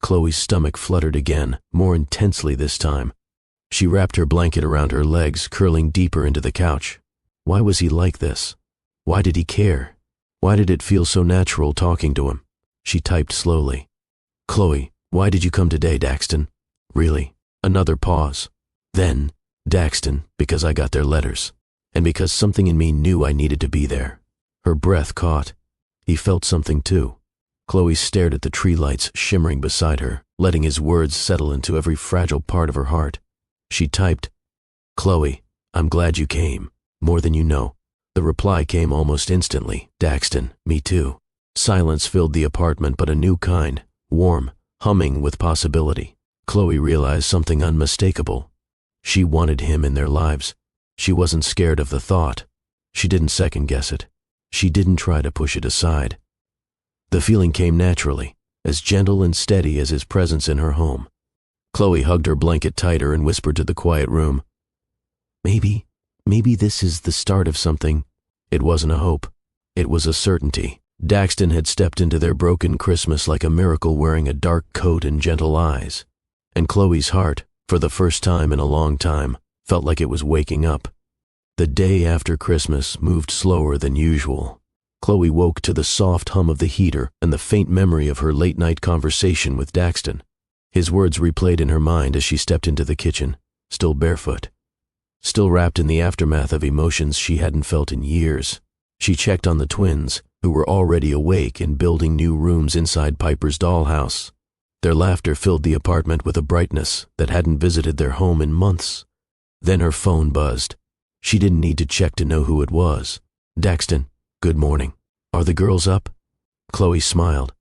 Chloe's stomach fluttered again, more intensely this time. She wrapped her blanket around her legs, curling deeper into the couch. Why was he like this? Why did he care? Why did it feel so natural talking to him? She typed slowly. "Chloe, why did you come today, Daxton?" "Really?" Another pause. Then, "Daxton, because I got their letters. And because something in me knew I needed to be there." Her breath caught. He felt something too. Chloe stared at the tree lights shimmering beside her, letting his words settle into every fragile part of her heart. She typed, "Chloe, I'm glad you came. More than you know." The reply came almost instantly. "Daxton, me too." Silence filled the apartment, but a new kind, warm, humming with possibility. Chloe realized something unmistakable. She wanted him in their lives. She wasn't scared of the thought. She didn't second-guess it. She didn't try to push it aside. The feeling came naturally, as gentle and steady as his presence in her home. Chloe hugged her blanket tighter and whispered to the quiet room, Maybe this is the start of something." It wasn't a hope. It was a certainty. Daxton had stepped into their broken Christmas like a miracle, wearing a dark coat and gentle eyes. And Chloe's heart, for the first time in a long time, felt like it was waking up. The day after Christmas moved slower than usual. Chloe woke to the soft hum of the heater and the faint memory of her late-night conversation with Daxton. His words replayed in her mind as she stepped into the kitchen, still barefoot. still wrapped in the aftermath of emotions she hadn't felt in years. She checked on the twins, who were already awake and building new rooms inside Piper's dollhouse. Their laughter filled the apartment with a brightness that hadn't visited their home in months. Then her phone buzzed. She didn't need to check to know who it was. "Daxton, good morning. Are the girls up?" Chloe smiled.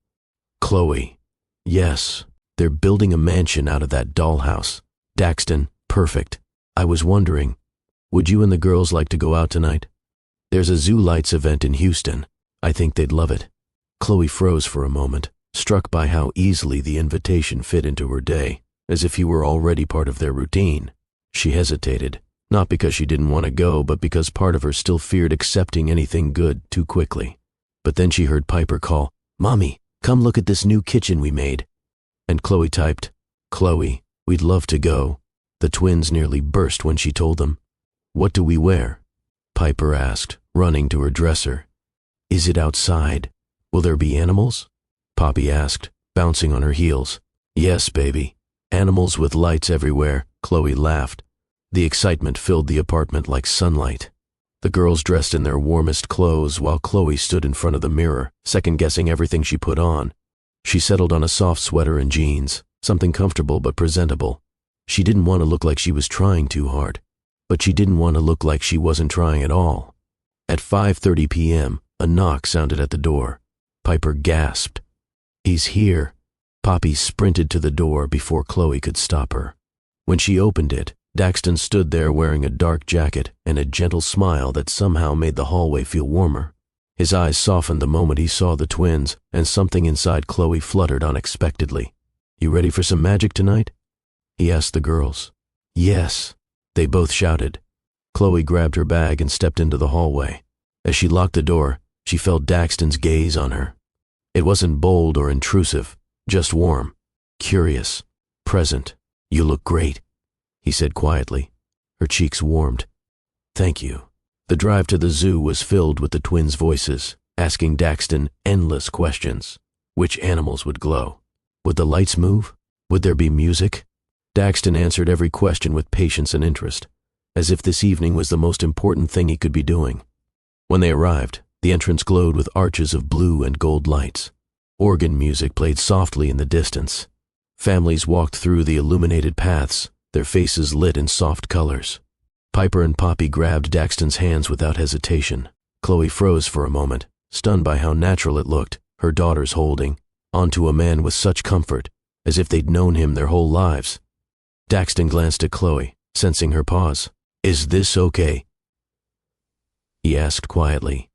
"Chloe, yes, they're building a mansion out of that dollhouse. Daxton, perfect. I was wondering, would you and the girls like to go out tonight? There's a Zoo Lights event in Houston. I think they'd love it." Chloe froze for a moment, struck by how easily the invitation fit into her day, as if he were already part of their routine. She hesitated, not because she didn't want to go, but because part of her still feared accepting anything good too quickly. But then she heard Piper call, "Mommy, come look at this new kitchen we made." And Chloe typed, "Chloe, we'd love to go." The twins nearly burst when she told them. "What do we wear?" Piper asked, running to her dresser. "Is it outside? Will there be animals?" Poppy asked, bouncing on her heels. "Yes, baby. Animals with lights everywhere." Chloe laughed. The excitement filled the apartment like sunlight. The girls dressed in their warmest clothes while Chloe stood in front of the mirror, second-guessing everything she put on. She settled on a soft sweater and jeans, something comfortable but presentable. She didn't want to look like she was trying too hard, but she didn't want to look like she wasn't trying at all. At 5:30 p.m., a knock sounded at the door. Piper gasped. "He's here." Poppy sprinted to the door before Chloe could stop her. When she opened it, Daxton stood there wearing a dark jacket and a gentle smile that somehow made the hallway feel warmer. His eyes softened the moment he saw the twins, and something inside Chloe fluttered unexpectedly. "You ready for some magic tonight?" he asked the girls. "Yes," they both shouted. Chloe grabbed her bag and stepped into the hallway. As she locked the door, she felt Daxton's gaze on her. It wasn't bold or intrusive, just warm, curious, present. "You look great," he said quietly. Her cheeks warmed. "Thank you." The drive to the zoo was filled with the twins' voices, asking Daxton endless questions. Which animals would glow? Would the lights move? Would there be music? Daxton answered every question with patience and interest, as if this evening was the most important thing he could be doing. When they arrived, the entrance glowed with arches of blue and gold lights. Organ music played softly in the distance. Families walked through the illuminated paths, their faces lit in soft colors. Piper and Poppy grabbed Daxton's hands without hesitation. Chloe froze for a moment, stunned by how natural it looked, her daughters holding onto a man with such comfort, as if they'd known him their whole lives. Daxton glanced at Chloe, sensing her pause. "Is this okay?" he asked quietly.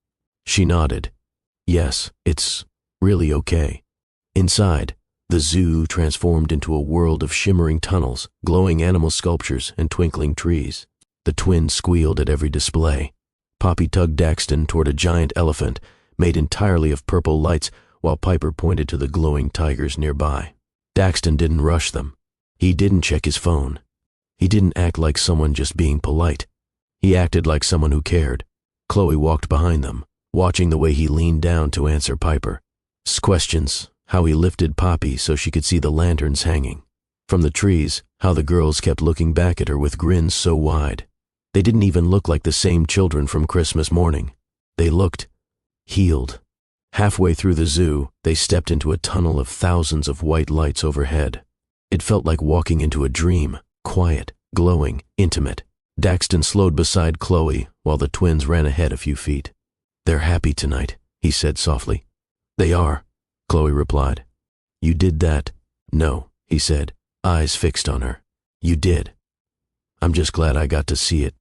She nodded. "Yes, it's really okay." Inside, the zoo transformed into a world of shimmering tunnels, glowing animal sculptures, and twinkling trees. The twins squealed at every display. Poppy tugged Daxton toward a giant elephant, made entirely of purple lights, while Piper pointed to the glowing tigers nearby. Daxton didn't rush them. He didn't check his phone. He didn't act like someone just being polite. He acted like someone who cared. Chloe walked behind them, watching the way he leaned down to answer Piper's questions, how he lifted Poppy so she could see the lanterns hanging. From the trees, how the girls kept looking back at her with grins so wide. They didn't even look like the same children from Christmas morning. They looked healed. Halfway through the zoo, they stepped into a tunnel of thousands of white lights overhead. It felt like walking into a dream, quiet, glowing, intimate. Daxton slowed beside Chloe while the twins ran ahead a few feet. "They're happy tonight," he said softly. "They are," Chloe replied. "You did that?" "No," he said, eyes fixed on her. "You did. I'm just glad I got to see it."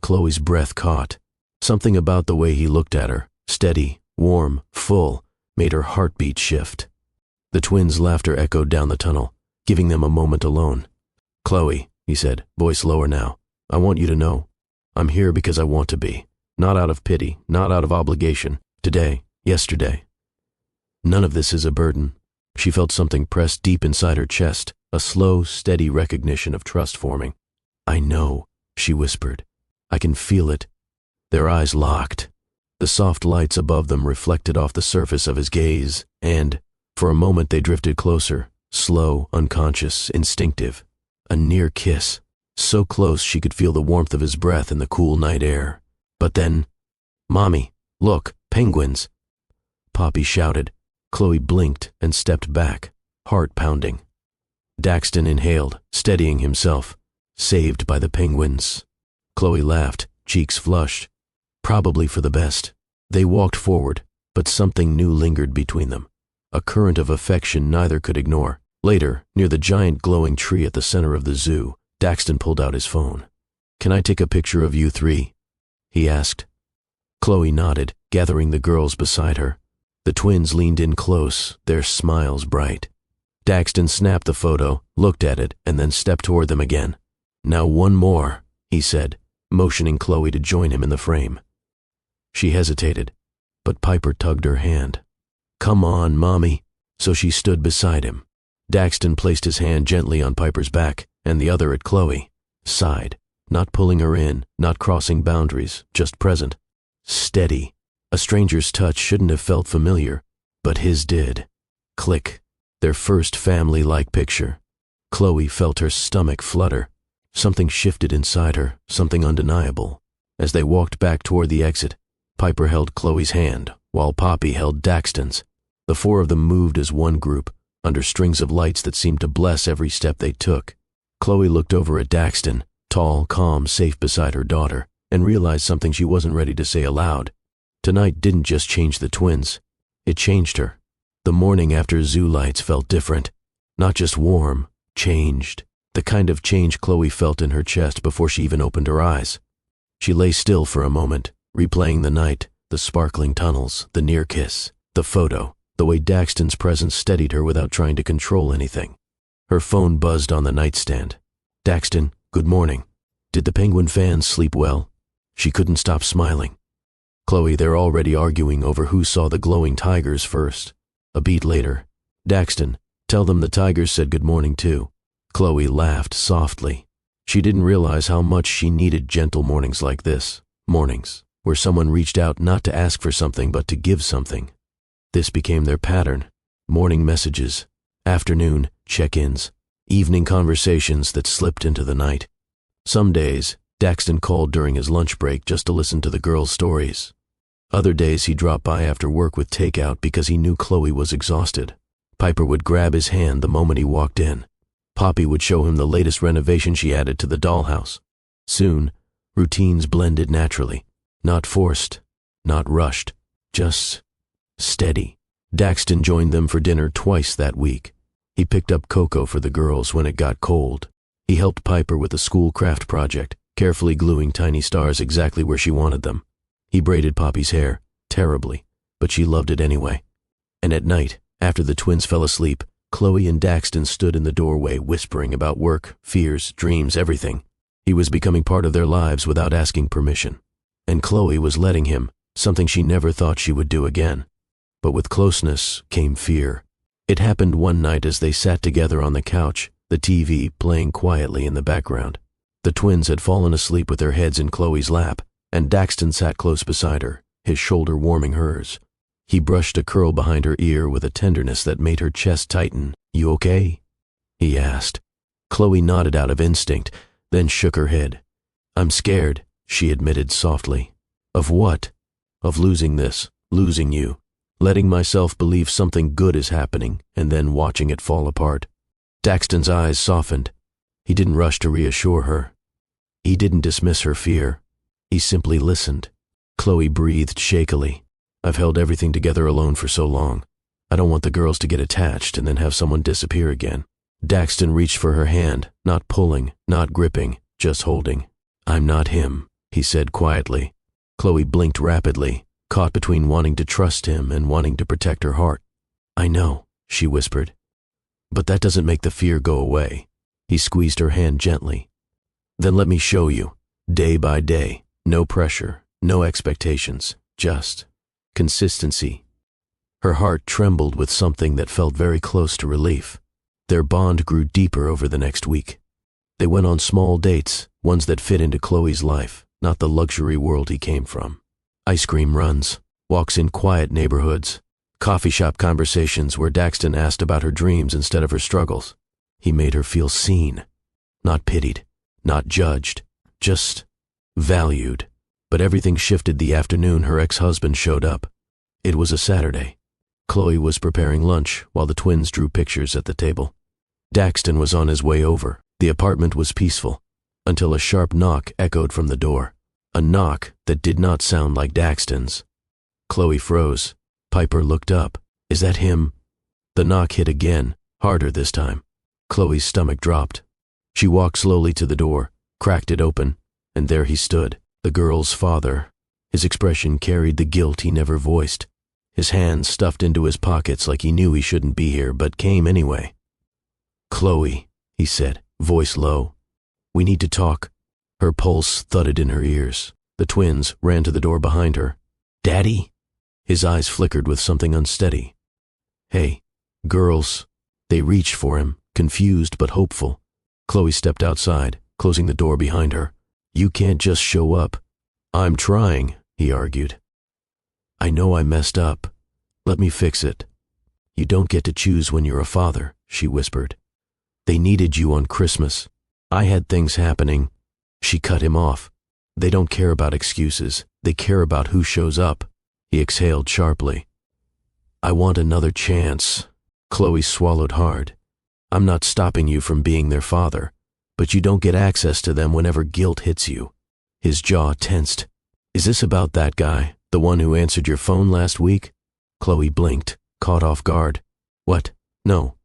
Chloe's breath caught. Something about the way he looked at her, steady, warm, full, made her heartbeat shift. The twins' laughter echoed down the tunnel, giving them a moment alone. "Chloe," he said, voice lower now, "I want you to know, I'm here because I want to be. Not out of pity, not out of obligation. Today, yesterday. None of this is a burden." She felt something press deep inside her chest, a slow, steady recognition of trust forming. "I know," she whispered. "I can feel it." Their eyes locked. The soft lights above them reflected off the surface of his gaze, and, for a moment they drifted closer, slow, unconscious, instinctive. A near kiss, so close she could feel the warmth of his breath in the cool night air. But then, "Mommy, look, penguins!" Poppy shouted. Chloe blinked and stepped back, heart pounding. Daxton inhaled, steadying himself. Saved by the penguins. Chloe laughed, cheeks flushed. Probably for the best. They walked forward, but something new lingered between them. A current of affection neither could ignore. Later, near the giant glowing tree at the center of the zoo, Daxton pulled out his phone. "Can I take a picture of you three?" he asked. Chloe nodded, gathering the girls beside her. The twins leaned in close, their smiles bright. Daxton snapped the photo, looked at it, and then stepped toward them again. "Now one more," he said, motioning Chloe to join him in the frame. She hesitated, but Piper tugged her hand. "Come on, Mommy." So she stood beside him. Daxton placed his hand gently on Piper's back, and the other at Chloe. Sighed, not pulling her in, not crossing boundaries, just present. Steady. A stranger's touch shouldn't have felt familiar, but his did. Click. Their first family-like picture. Chloe felt her stomach flutter. Something shifted inside her, something undeniable. As they walked back toward the exit, Piper held Chloe's hand, while Poppy held Daxton's. The four of them moved as one group, under strings of lights that seemed to bless every step they took. Chloe looked over at Daxton, tall, calm, safe beside her daughter, and realized something she wasn't ready to say aloud. Tonight didn't just change the twins. It changed her. The morning after zoo lights felt different. Not just warm, changed. The kind of change Chloe felt in her chest before she even opened her eyes. She lay still for a moment, replaying the night, the sparkling tunnels, the near kiss, the photo, the way Daxton's presence steadied her without trying to control anything. Her phone buzzed on the nightstand. "Daxton, good morning. Did the penguin fans sleep well?" She couldn't stop smiling. "Chloe, they're already arguing over who saw the glowing tigers first." A beat later, "Daxton, tell them the tigers said good morning too." Chloe laughed softly. She didn't realize how much she needed gentle mornings like this. Mornings where someone reached out not to ask for something but to give something. This became their pattern. Morning messages, afternoon check-ins, evening conversations that slipped into the night. Some days, Daxton called during his lunch break just to listen to the girls' stories. Other days he dropped by after work with takeout because he knew Chloe was exhausted. Piper would grab his hand the moment he walked in. Poppy would show him the latest renovation she added to the dollhouse. Soon, routines blended naturally. Not forced, not rushed, just steady. Daxton joined them for dinner twice that week. He picked up cocoa for the girls when it got cold. He helped Piper with a school craft project, carefully gluing tiny stars exactly where she wanted them. He braided Poppy's hair, terribly, but she loved it anyway. And at night, after the twins fell asleep, Chloe and Daxton stood in the doorway whispering about work, fears, dreams, everything. He was becoming part of their lives without asking permission. And Chloe was letting him, something she never thought she would do again. But with closeness came fear. It happened one night as they sat together on the couch, the TV playing quietly in the background. The twins had fallen asleep with their heads in Chloe's lap, and Daxton sat close beside her, his shoulder warming hers. He brushed a curl behind her ear with a tenderness that made her chest tighten. "You okay?" he asked. Chloe nodded out of instinct, then shook her head. "I'm scared," she admitted softly. "Of what?" "Of losing this, losing you. Letting myself believe something good is happening, and then watching it fall apart." Daxton's eyes softened. He didn't rush to reassure her. He didn't dismiss her fear. He simply listened. Chloe breathed shakily. "I've held everything together alone for so long. I don't want the girls to get attached and then have someone disappear again." Daxton reached for her hand, not pulling, not gripping, just holding. "I'm not him," he said quietly. Chloe blinked rapidly, caught between wanting to trust him and wanting to protect her heart. "I know," she whispered. "But that doesn't make the fear go away." He squeezed her hand gently. "Then let me show you, day by day. No pressure, no expectations, just consistency." Her heart trembled with something that felt very close to relief. Their bond grew deeper over the next week. They went on small dates, ones that fit into Chloe's life, not the luxury world he came from. Ice cream runs, walks in quiet neighborhoods, coffee shop conversations where Daxton asked about her dreams instead of her struggles. He made her feel seen, not pitied, Not judged, just valued. But everything shifted the afternoon her ex-husband showed up. It was a Saturday. Chloe was preparing lunch while the twins drew pictures at the table. Daxton was on his way over. The apartment was peaceful, until a sharp knock echoed from the door. A knock that did not sound like Daxton's. Chloe froze. Piper looked up. Is that him? The knock hit again, harder this time. Chloe's stomach dropped. She walked slowly to the door, cracked it open, and there he stood, the girl's father. His expression carried the guilt he never voiced. His hands stuffed into his pockets like he knew he shouldn't be here, but came anyway. Chloe, he said, voice low. We need to talk. Her pulse thudded in her ears. The twins ran to the door behind her. Daddy? His eyes flickered with something unsteady. Hey, girls. They reached for him, confused but hopeful. Chloe stepped outside, closing the door behind her. You can't just show up. I'm trying, he argued. I know I messed up. Let me fix it. You don't get to choose when you're a father, she whispered. They needed you on Christmas. I had things happening. She cut him off. They don't care about excuses. They care about who shows up. He exhaled sharply. I want another chance. Chloe swallowed hard. I'm not stopping you from being their father, but you don't get access to them whenever guilt hits you. His jaw tensed. Is this about that guy, the one who answered your phone last week? Chloe blinked, caught off guard. What? No.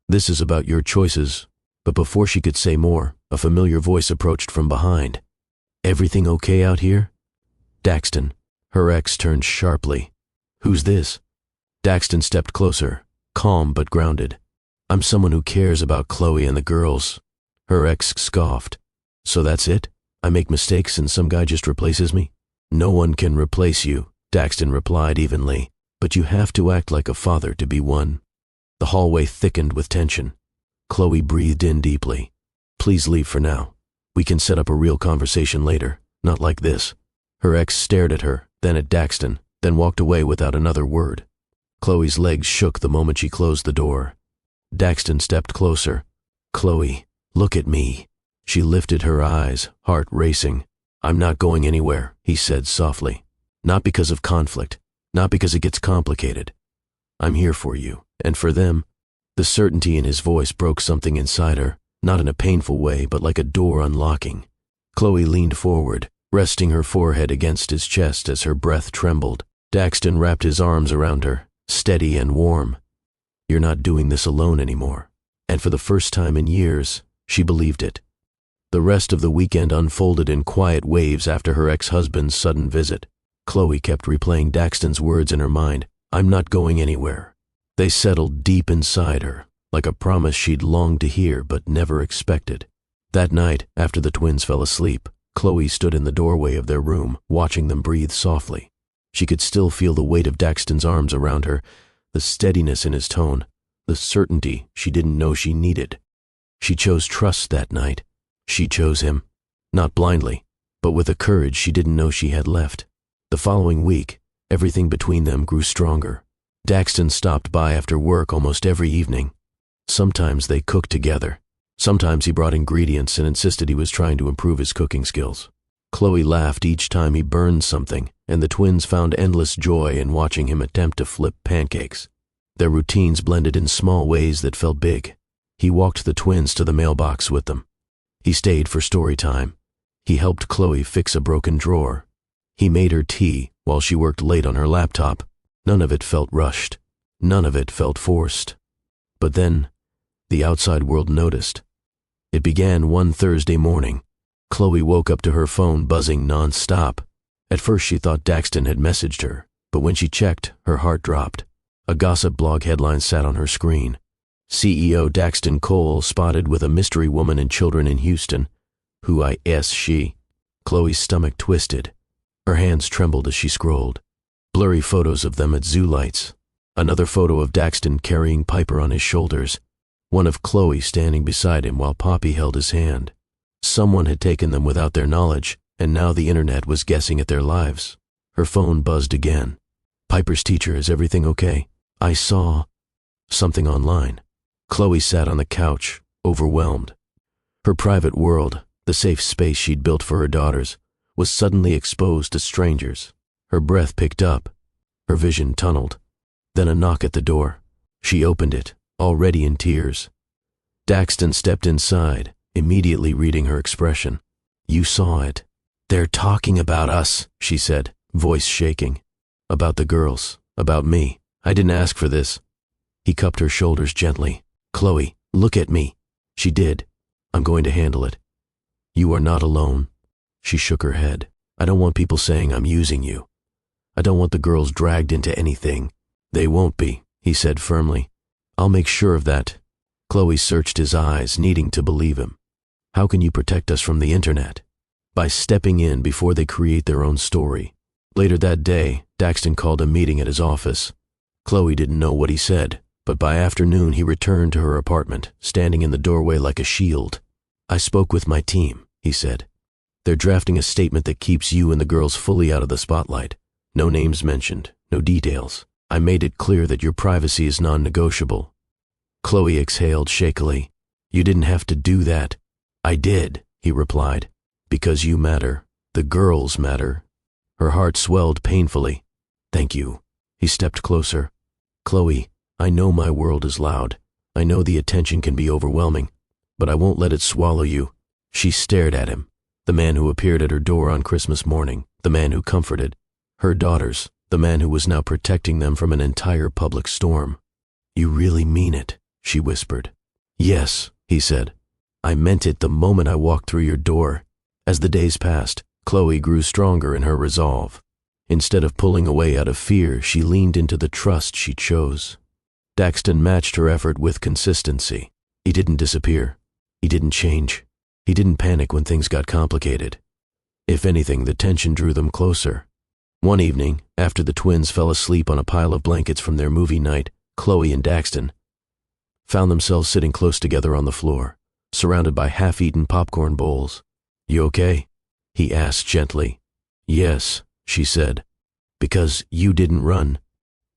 This is about your choices. But before she could say more, a familiar voice approached from behind. Everything okay out here? Daxton. Her ex turned sharply. Who's this? Daxton stepped closer, calm but grounded. I'm someone who cares about Chloe and the girls. Her ex scoffed. So that's it? I make mistakes and some guy just replaces me? No one can replace you, Daxton replied evenly, but you have to act like a father to be one. The hallway thickened with tension. Chloe breathed in deeply. Please leave for now. We can set up a real conversation later, not like this. Her ex stared at her, then at Daxton, then walked away without another word. Chloe's legs shook the moment she closed the door. Daxton stepped closer. Chloe, look at me. She lifted her eyes, heart racing. I'm not going anywhere, he said softly. Not because of conflict, not because it gets complicated. I'm here for you, and for them. The certainty in his voice broke something inside her, not in a painful way, but like a door unlocking. Chloe leaned forward, resting her forehead against his chest as her breath trembled. Daxton wrapped his arms around her, steady and warm. You're not doing this alone anymore. And for the first time in years, she believed it. The rest of the weekend unfolded in quiet waves after her ex-husband's sudden visit. Chloe kept replaying Daxton's words in her mind. I'm not going anywhere. They settled deep inside her, like a promise she'd longed to hear but never expected. That night, after the twins fell asleep, Chloe stood in the doorway of their room, watching them breathe softly. She could still feel the weight of Daxton's arms around her, the steadiness in his tone, the certainty she didn't know she needed. She chose trust that night. She chose him, not blindly, but with a courage she didn't know she had left. The following week, everything between them grew stronger. Daxton stopped by after work almost every evening. Sometimes they cooked together. Sometimes he brought ingredients and insisted he was trying to improve his cooking skills. Chloe laughed each time he burned something, and the twins found endless joy in watching him attempt to flip pancakes. Their routines blended in small ways that felt big. He walked the twins to the mailbox with them. He stayed for story time. He helped Chloe fix a broken drawer. He made her tea while she worked late on her laptop. None of it felt rushed. None of it felt forced. But then, the outside world noticed. It began one Thursday morning. Chloe woke up to her phone buzzing non-stop. At first she thought Daxton had messaged her, but when she checked, her heart dropped. A gossip blog headline sat on her screen. CEO Daxton Cole spotted with a mystery woman and children in Houston. Who she? Chloe's stomach twisted. Her hands trembled as she scrolled. Blurry photos of them at zoo lights. Another photo of Daxton carrying Piper on his shoulders. One of Chloe standing beside him while Poppy held his hand. Someone had taken them without their knowledge, and now the internet was guessing at their lives. Her phone buzzed again. Piper's teacher, is everything okay? I saw something online. Chloe sat on the couch, overwhelmed. Her private world, The safe space she'd built for her daughters was suddenly exposed to strangers. Her breath picked up. Her vision tunneled. Then a knock at the door. She opened it, already in tears. Daxton stepped inside, immediately reading her expression. "You saw it." "They're talking about us," she said, voice shaking. "About the girls, about me. I didn't ask for this." He cupped her shoulders gently. "Chloe, look at me." She did. "I'm going to handle it." "You are not alone." She shook her head. "I don't want people saying I'm using you. I don't want the girls dragged into anything." "They won't be," he said firmly. "I'll make sure of that." Chloe searched his eyes, needing to believe him. "How can you protect us from the internet?" "By stepping in before they create their own story." Later that day, Daxton called a meeting at his office. Chloe didn't know what he said, but by afternoon he returned to her apartment, standing in the doorway like a shield. "I spoke with my team," he said. "They're drafting a statement that keeps you and the girls fully out of the spotlight. No names mentioned, no details. I made it clear that your privacy is non-negotiable." Chloe exhaled shakily. "You didn't have to do that." "I did," he replied. "Because you matter. The girls matter." Her heart swelled painfully. "Thank you." He stepped closer. "Chloe, I know my world is loud. I know the attention can be overwhelming, but I won't let it swallow you." She stared at him, the man who appeared at her door on Christmas morning, the man who comforted her daughters, the man who was now protecting them from an entire public storm. "You really mean it," she whispered. "Yes," he said. "I meant it the moment I walked through your door." As the days passed, Chloe grew stronger in her resolve. Instead of pulling away out of fear, she leaned into the trust she chose. Daxton matched her effort with consistency. He didn't disappear. He didn't change. He didn't panic when things got complicated. If anything, the tension drew them closer. One evening, after the twins fell asleep on a pile of blankets from their movie night, Chloe and Daxton found themselves sitting close together on the floor, surrounded by half-eaten popcorn bowls. "You okay?" he asked gently. "Yes," she said. "Because you didn't run."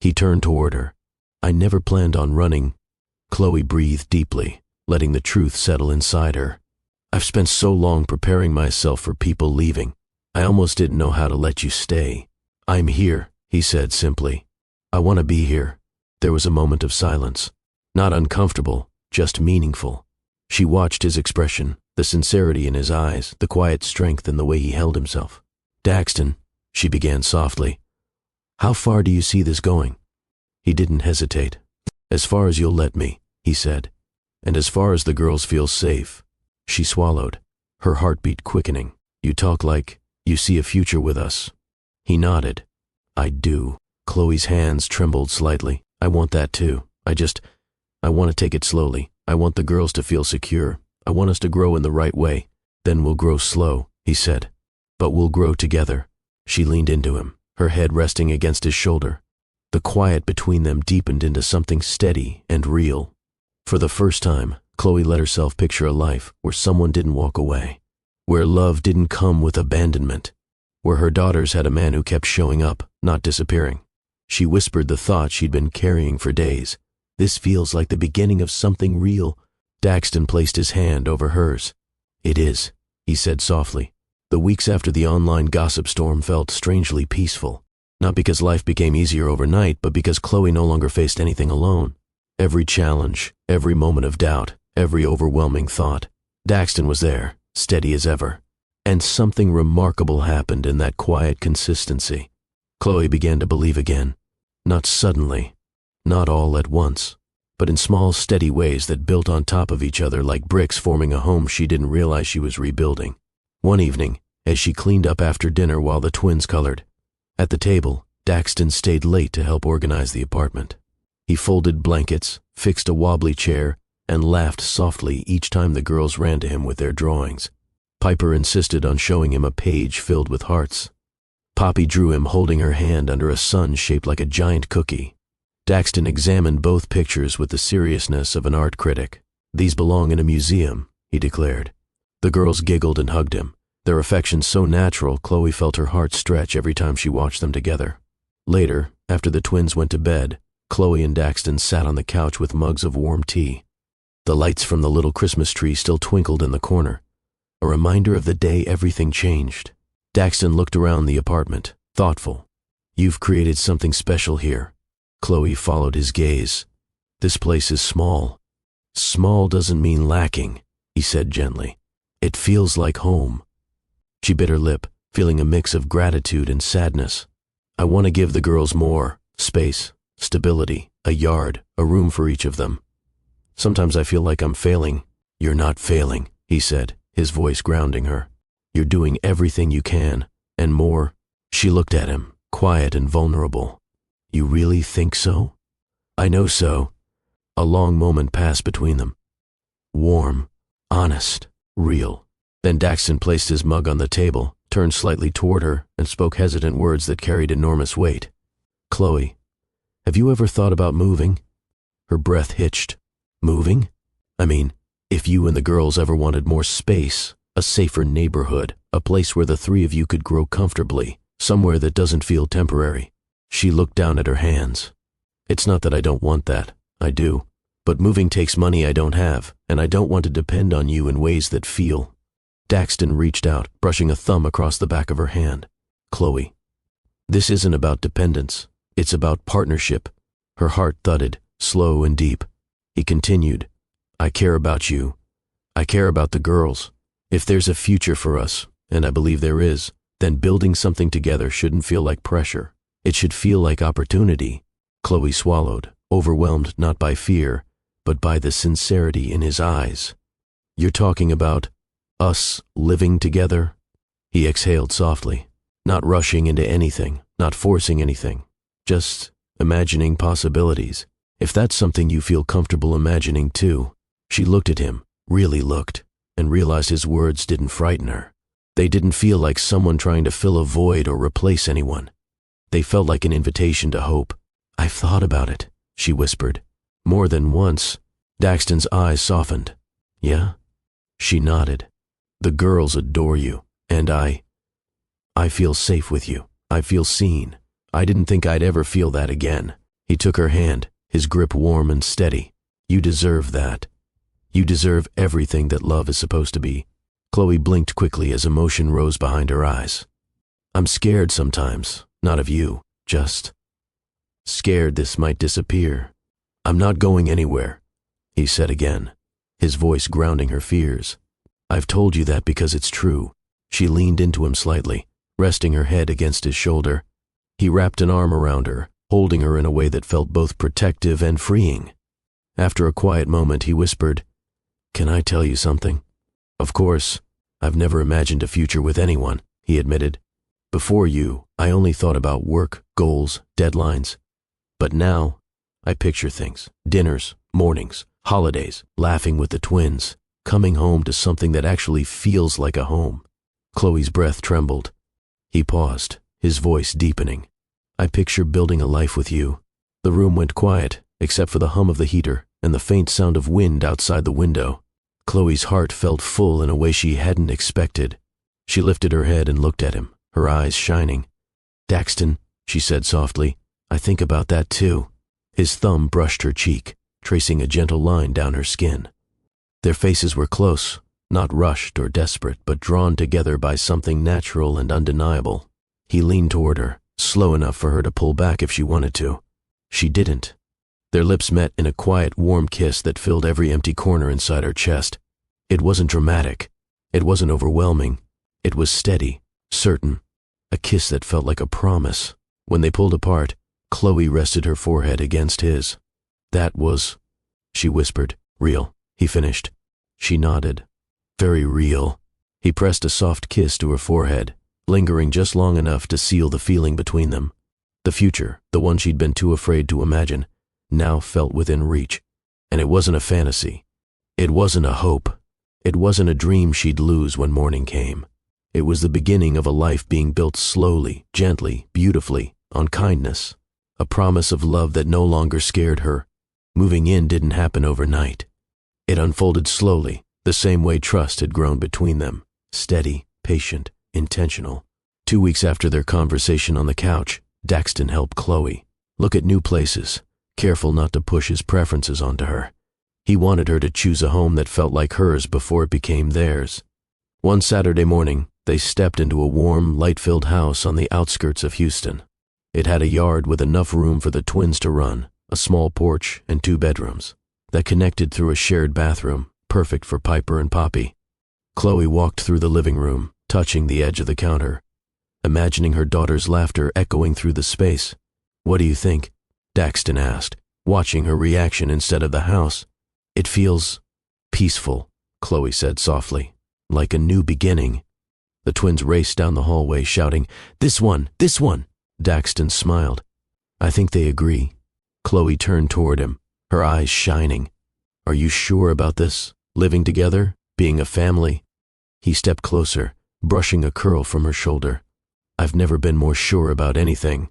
He turned toward her. "I never planned on running." Chloe breathed deeply, letting the truth settle inside her. "I've spent so long preparing myself for people leaving. I almost didn't know how to let you stay." "I'm here," he said simply. "I want to be here." There was a moment of silence. Not uncomfortable, just meaningful. She watched his expression, the sincerity in his eyes, the quiet strength in the way he held himself. "Daxton," she began softly, "how far do you see this going?" He didn't hesitate. "As far as you'll let me," he said. "And as far as the girls feel safe." She swallowed, her heartbeat quickening. "You talk like you see a future with us." He nodded. "I do." Chloe's hands trembled slightly. "I want that too. I want to take it slowly. I want the girls to feel secure. I want us to grow in the right way. Then we'll grow slow," he said. "But we'll grow together." She leaned into him, her head resting against his shoulder. The quiet between them deepened into something steady and real. For the first time, Chloe let herself picture a life where someone didn't walk away, where love didn't come with abandonment, where her daughters had a man who kept showing up, not disappearing. She whispered the thought she'd been carrying for days. "This feels like the beginning of something real." Daxton placed his hand over hers. "It is," he said softly. The weeks after the online gossip storm felt strangely peaceful. Not because life became easier overnight, but because Chloe no longer faced anything alone. Every challenge, every moment of doubt, every overwhelming thought, Daxton was there, steady as ever. And something remarkable happened in that quiet consistency. Chloe began to believe again. Not suddenly, not all at once, but in small, steady ways that built on top of each other like bricks forming a home she didn't realize she was rebuilding. One evening, as she cleaned up after dinner while the twins colored, at the table, Daxton stayed late to help organize the apartment. He folded blankets, fixed a wobbly chair, and laughed softly each time the girls ran to him with their drawings. Piper insisted on showing him a page filled with hearts. Poppy drew him holding her hand under a sun shaped like a giant cookie. Daxton examined both pictures with the seriousness of an art critic. "These belong in a museum," he declared. The girls giggled and hugged him, their affection so natural Chloe felt her heart stretch every time she watched them together. Later, after the twins went to bed, Chloe and Daxton sat on the couch with mugs of warm tea. The lights from the little Christmas tree still twinkled in the corner. a reminder of the day everything changed. Daxton looked around the apartment, thoughtful. You've created something special here. Chloe followed his gaze. This place is small. Small doesn't mean lacking, he said gently. It feels like home. She bit her lip, feeling a mix of gratitude and sadness. I want to give the girls more space, stability, a yard, a room for each of them. Sometimes I feel like I'm failing. You're not failing, he said, his voice grounding her. You're doing everything you can, and more. She looked at him, quiet and vulnerable. You really think so? I know so. A long moment passed between them. Warm, honest, real. Then Daxton placed his mug on the table, turned slightly toward her, and spoke hesitant words that carried enormous weight. Chloe, have you ever thought about moving? Her breath hitched. Moving? I mean, if you and the girls ever wanted more space, a safer neighborhood, a place where the three of you could grow comfortably, somewhere that doesn't feel temporary. She looked down at her hands. It's not that I don't want that. I do. But moving takes money I don't have, and I don't want to depend on you in ways that feel. Daxton reached out, brushing a thumb across the back of her hand. Chloe, this isn't about dependence. It's about partnership. Her heart thudded, slow and deep. He continued, I care about you. I care about the girls. If there's a future for us, and I believe there is, then building something together shouldn't feel like pressure. It should feel like opportunity. Chloe swallowed, overwhelmed not by fear, but by the sincerity in his eyes. You're talking about us living together? He exhaled softly, not rushing into anything, not forcing anything, just imagining possibilities. If that's something you feel comfortable imagining too. She looked at him, really looked, and realized his words didn't frighten her. They didn't feel like someone trying to fill a void or replace anyone. They felt like an invitation to hope. I've thought about it, she whispered. More than once. Daxton's eyes softened. Yeah? She nodded. The girls adore you, and I feel safe with you. I feel seen. I didn't think I'd ever feel that again. He took her hand, his grip warm and steady. You deserve that. You deserve everything that love is supposed to be. Chloe blinked quickly as emotion rose behind her eyes. I'm scared sometimes, not of you, just scared this might disappear. I'm not going anywhere, he said again, his voice grounding her fears. I've told you that because it's true. She leaned into him slightly, resting her head against his shoulder. He wrapped an arm around her, holding her in a way that felt both protective and freeing. After a quiet moment, he whispered, Can I tell you something? Of course, I've never imagined a future with anyone, he admitted. Before you, I only thought about work, goals, deadlines. But now, I picture things, dinners, mornings, holidays, laughing with the twins, coming home to something that actually feels like a home. Chloe's breath trembled. He paused, his voice deepening. I picture building a life with you. The room went quiet, except for the hum of the heater and the faint sound of wind outside the window. Chloe's heart felt full in a way she hadn't expected. She lifted her head and looked at him, her eyes shining. Daxton, she said softly, I think about that too. His thumb brushed her cheek, tracing a gentle line down her skin. Their faces were close, not rushed or desperate, but drawn together by something natural and undeniable. He leaned toward her, slow enough for her to pull back if she wanted to. She didn't. Their lips met in a quiet, warm kiss that filled every empty corner inside her chest. It wasn't dramatic. It wasn't overwhelming. It was steady, certain. A kiss that felt like a promise. When they pulled apart, Chloe rested her forehead against his. That was, she whispered, real, he finished. She nodded. Very real. He pressed a soft kiss to her forehead, lingering just long enough to seal the feeling between them. The future, the one she'd been too afraid to imagine, now felt within reach. And it wasn't a fantasy. It wasn't a hope. It wasn't a dream she'd lose when morning came. It was the beginning of a life being built slowly, gently, beautifully, on kindness. A promise of love that no longer scared her. Moving in didn't happen overnight. It unfolded slowly, the same way trust had grown between them. Steady, patient, intentional. 2 weeks after their conversation on the couch, Daxton helped Chloe look at new places, careful not to push his preferences onto her. He wanted her to choose a home that felt like hers before it became theirs. One Saturday morning, they stepped into a warm, light-filled house on the outskirts of Houston. It had a yard with enough room for the twins to run, a small porch, and 2 bedrooms that connected through a shared bathroom, perfect for Piper and Poppy. Chloe walked through the living room, touching the edge of the counter, imagining her daughter's laughter echoing through the space. "What do you think?" Daxton asked, watching her reaction instead of the house. "It feels peaceful," Chloe said softly, "like a new beginning." The twins raced down the hallway shouting, "This one! This one!" Daxton smiled. "I think they agree." Chloe turned toward him, her eyes shining. "Are you sure about this? Living together? Being a family?" He stepped closer, brushing a curl from her shoulder. "I've never been more sure about anything."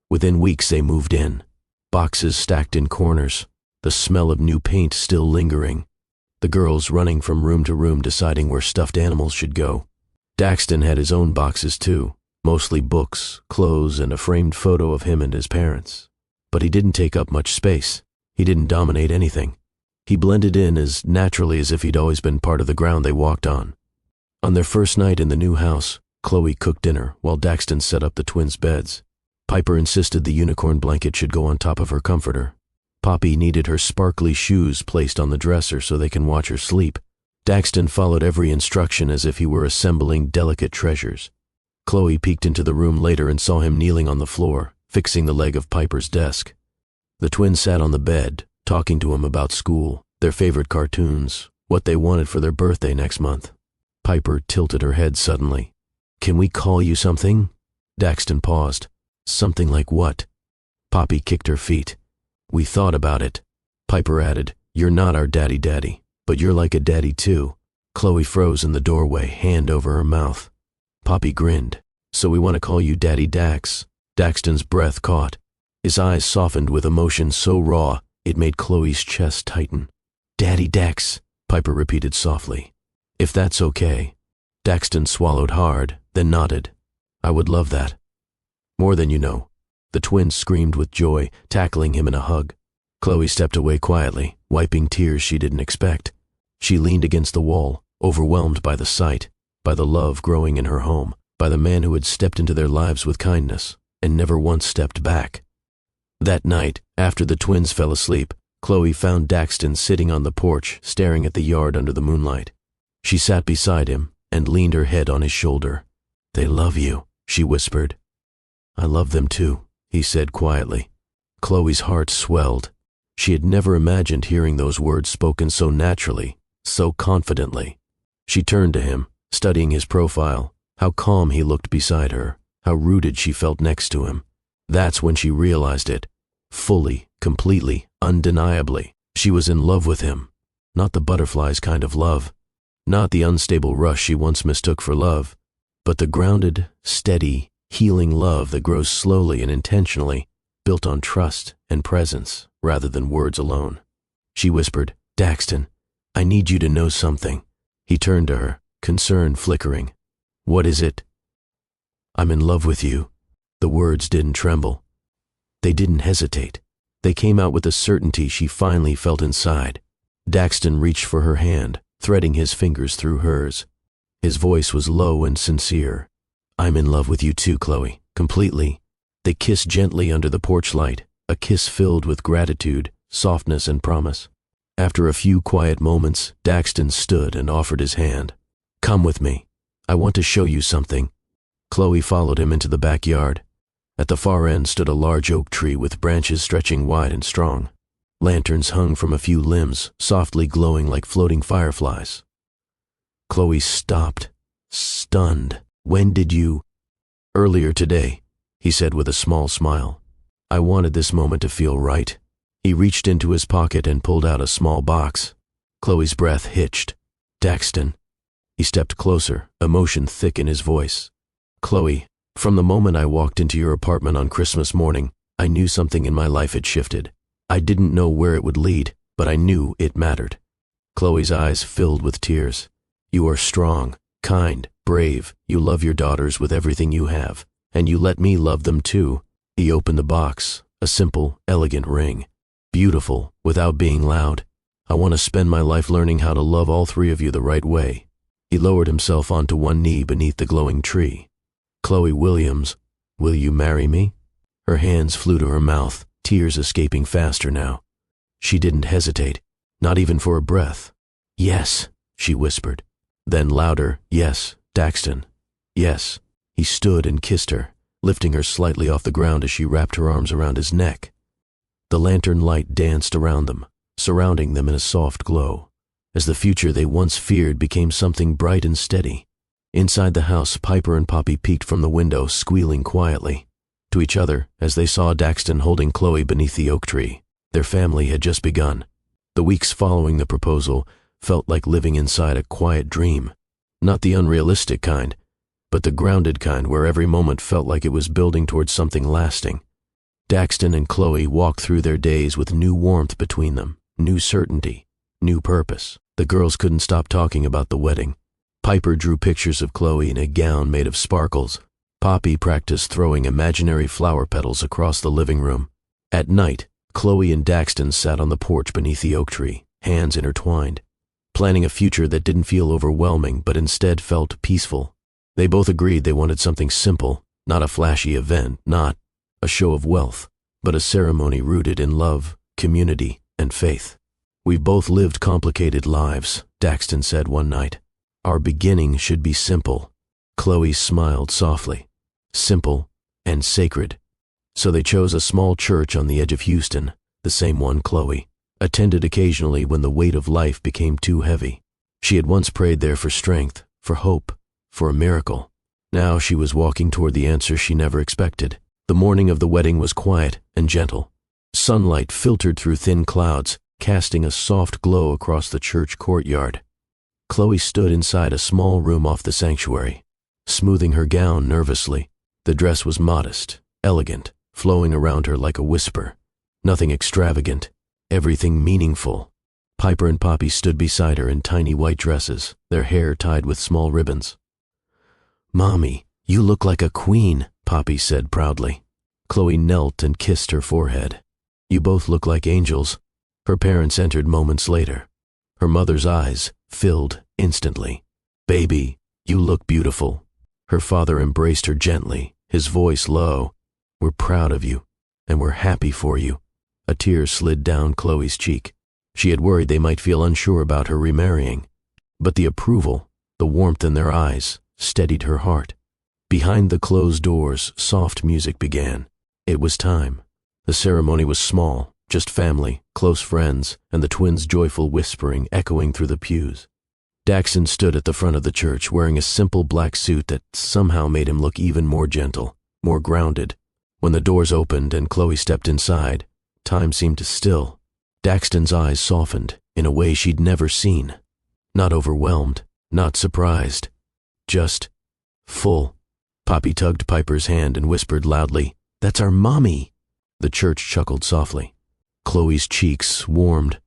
Within weeks they moved in, boxes stacked in corners, the smell of new paint still lingering, the girls running from room to room deciding where stuffed animals should go. Daxton had his own boxes too, mostly books, clothes, and a framed photo of him and his parents. But he didn't take up much space. He didn't dominate anything. He blended in as naturally as if he'd always been part of the ground they walked on. On their first night in the new house, Chloe cooked dinner while Daxton set up the twins' beds. Piper insisted the unicorn blanket should go on top of her comforter. Poppy needed her sparkly shoes placed on the dresser so they can watch her sleep. Daxton followed every instruction as if he were assembling delicate treasures. Chloe peeked into the room later and saw him kneeling on the floor, fixing the leg of Piper's desk. The twins sat on the bed, talking to him about school, their favorite cartoons, what they wanted for their birthday next month. Piper tilted her head suddenly. "Can we call you something?" Daxton paused. "Something like what?" Poppy kicked her feet. "We thought about it." Piper added, "You're not our daddy, but you're like a daddy too." Chloe froze in the doorway, hand over her mouth. Poppy grinned. "So we want to call you Daddy Dax." Daxton's breath caught. His eyes softened with emotion so raw, it made Chloe's chest tighten. "Daddy Dax," Piper repeated softly. "If that's okay." Daxton swallowed hard, then nodded. "I would love that." "More than you know." The twins screamed with joy, tackling him in a hug. Chloe stepped away quietly, wiping tears she didn't expect. She leaned against the wall, overwhelmed by the sight, by the love growing in her home, by the man who had stepped into their lives with kindness and never once stepped back. That night, after the twins fell asleep, Chloe found Daxton sitting on the porch, staring at the yard under the moonlight. She sat beside him and leaned her head on his shoulder. "They love you," she whispered. "I love them too," he said quietly. Chloe's heart swelled. She had never imagined hearing those words spoken so naturally, so confidently. She turned to him, studying his profile, how calm he looked beside her, how rooted she felt next to him. That's when she realized it. Fully, completely, undeniably. She was in love with him. Not the butterflies kind of love. Not the unstable rush she once mistook for love, but the grounded, steady, healing love that grows slowly and intentionally, built on trust and presence rather than words alone. She whispered, "Daxton, I need you to know something." He turned to her, concern flickering. "What is it?" "I'm in love with you." The words didn't tremble. They didn't hesitate. They came out with a certainty she finally felt inside. Daxton reached for her hand, threading his fingers through hers. His voice was low and sincere. "I'm in love with you too, Chloe, completely." They kissed gently under the porch light, a kiss filled with gratitude, softness, and promise. After a few quiet moments, Daxton stood and offered his hand. "Come with me. I want to show you something." Chloe followed him into the backyard. At the far end stood a large oak tree with branches stretching wide and strong. Lanterns hung from a few limbs, softly glowing like floating fireflies. Chloe stopped, stunned. "When did you?" "Earlier today," he said with a small smile. "I wanted this moment to feel right." He reached into his pocket and pulled out a small box. Chloe's breath hitched. "Daxton." He stepped closer, emotion thick in his voice. "Chloe, from the moment I walked into your apartment on Christmas morning, I knew something in my life had shifted. I didn't know where it would lead, but I knew it mattered." Chloe's eyes filled with tears. "You are strong, kind, brave. You love your daughters with everything you have, and you let me love them too." He opened the box, a simple, elegant ring. "Beautiful, without being loud. I want to spend my life learning how to love all 3 of you the right way." He lowered himself onto one knee beneath the glowing tree. "Chloe Williams, will you marry me?" Her hands flew to her mouth, tears escaping faster now. She didn't hesitate, not even for a breath. "Yes," she whispered. Then louder, "Yes, Daxton. Yes." He stood and kissed her, lifting her slightly off the ground as she wrapped her arms around his neck. The lantern light danced around them, surrounding them in a soft glow, as the future they once feared became something bright and steady. Inside the house, Piper and Poppy peeked from the window, squealing quietly to each other as they saw Daxton holding Chloe beneath the oak tree. Their family had just begun. The weeks following the proposal felt like living inside a quiet dream, not the unrealistic kind, but the grounded kind where every moment felt like it was building towards something lasting. Daxton and Chloe walked through their days with new warmth between them, new certainty, new purpose. The girls couldn't stop talking about the wedding. Piper drew pictures of Chloe in a gown made of sparkles. Poppy practiced throwing imaginary flower petals across the living room. At night, Chloe and Daxton sat on the porch beneath the oak tree, hands intertwined, planning a future that didn't feel overwhelming but instead felt peaceful. They both agreed they wanted something simple, not a flashy event, not a show of wealth, but a ceremony rooted in love, community, and faith. "We've both lived complicated lives," Daxton said one night. "Our beginning should be simple." Chloe smiled softly. Simple and sacred. So they chose a small church on the edge of Houston, the same one Chloe attended occasionally when the weight of life became too heavy. She had once prayed there for strength, for hope, for a miracle. Now she was walking toward the answer she never expected. The morning of the wedding was quiet and gentle. Sunlight filtered through thin clouds, casting a soft glow across the church courtyard. Chloe stood inside a small room off the sanctuary, smoothing her gown nervously. The dress was modest, elegant, flowing around her like a whisper. Nothing extravagant, everything meaningful. Piper and Poppy stood beside her in tiny white dresses, their hair tied with small ribbons. "Mommy, you look like a queen," Poppy said proudly. Chloe knelt and kissed her forehead. "You both look like angels." Her parents entered moments later. Her mother's eyes filled instantly. "Baby, you look beautiful." Her father embraced her gently, his voice low. "We're proud of you, and we're happy for you." A tear slid down Chloe's cheek. She had worried they might feel unsure about her remarrying, but the approval, the warmth in their eyes, steadied her heart. Behind the closed doors, soft music began. It was time. The ceremony was small, just family, close friends, and the twins' joyful whispering echoing through the pews. Daxton stood at the front of the church wearing a simple black suit that somehow made him look even more gentle, more grounded. When the doors opened and Chloe stepped inside, time seemed to still. Daxton's eyes softened in a way she'd never seen. Not overwhelmed, not surprised, just full. Poppy tugged Piper's hand and whispered loudly, "That's our mommy." The church chuckled softly. Chloe's cheeks warmed.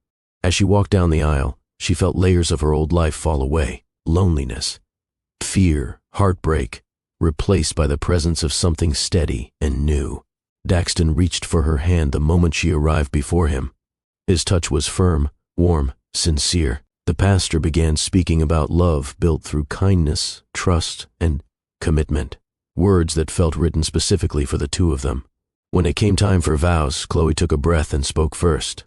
As she walked down the aisle, she felt layers of her old life fall away. Loneliness, fear, heartbreak, replaced by the presence of something steady and new. Daxton reached for her hand the moment she arrived before him. His touch was firm, warm, sincere. The pastor began speaking about love built through kindness, trust, and commitment. Words that felt written specifically for the two of them. When it came time for vows, Chloe took a breath and spoke first.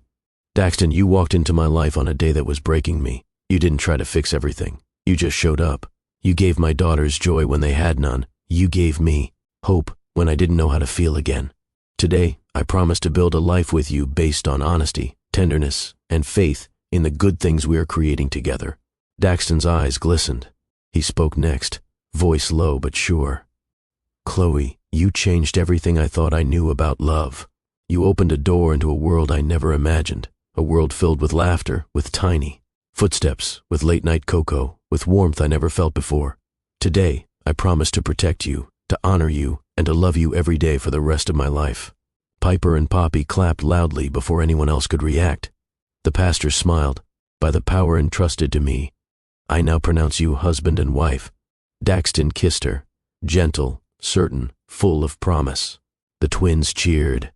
"Daxton, you walked into my life on a day that was breaking me. You didn't try to fix everything. You just showed up. You gave my daughters joy when they had none. You gave me hope when I didn't know how to feel again. Today, I promise to build a life with you based on honesty, tenderness, and faith in the good things we are creating together." Daxton's eyes glistened. He spoke next, voice low but sure. "Chloe, you changed everything I thought I knew about love. You opened a door into a world I never imagined, a world filled with laughter, with tiny footsteps, with late-night cocoa, with warmth I never felt before. Today, I promise to protect you, to honor you, and to love you every day for the rest of my life." Piper and Poppy clapped loudly before anyone else could react. The pastor smiled. "By the power entrusted to me, I now pronounce you husband and wife." Daxton kissed her, gentle, certain, full of promise. The twins cheered.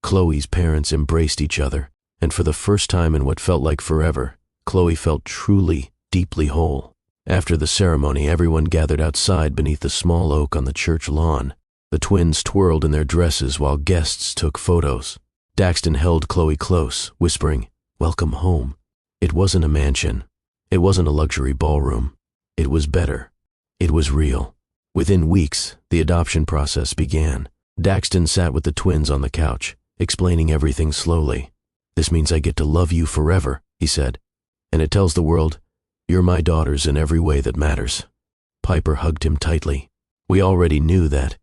Chloe's parents embraced each other, and for the first time in what felt like forever, Chloe felt truly, deeply whole. After the ceremony, everyone gathered outside beneath the small oak on the church lawn. The twins twirled in their dresses while guests took photos. Daxton held Chloe close, whispering, "Welcome home." It wasn't a mansion. It wasn't a luxury ballroom. It was better. It was real. Within weeks, the adoption process began. Daxton sat with the twins on the couch, explaining everything slowly. "This means I get to love you forever," he said. "And it tells the world, you're my daughters in every way that matters." Piper hugged him tightly. "We already knew that."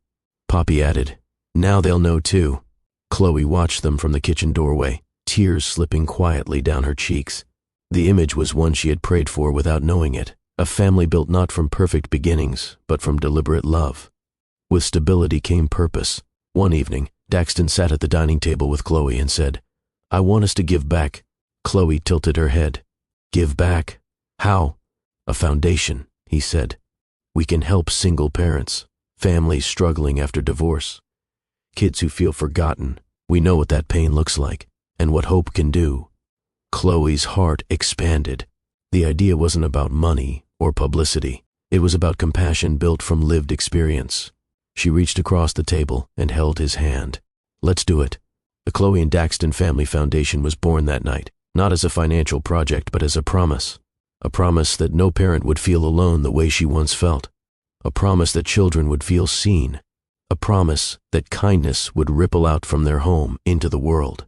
Poppy added, "Now they'll know too." Chloe watched them from the kitchen doorway, tears slipping quietly down her cheeks. The image was one she had prayed for without knowing it, a family built not from perfect beginnings, but from deliberate love. With stability came purpose. One evening, Daxton sat at the dining table with Chloe and said, "I want us to give back." Chloe tilted her head. "Give back? How?" "A foundation," he said. "We can help single parents, families struggling after divorce, kids who feel forgotten. We know what that pain looks like, and what hope can do." Chloe's heart expanded. The idea wasn't about money or publicity. It was about compassion built from lived experience. She reached across the table and held his hand. "Let's do it." The Chloe and Daxton Family Foundation was born that night, not as a financial project but as a promise. A promise that no parent would feel alone the way she once felt. A promise that children would feel seen. A promise that kindness would ripple out from their home into the world.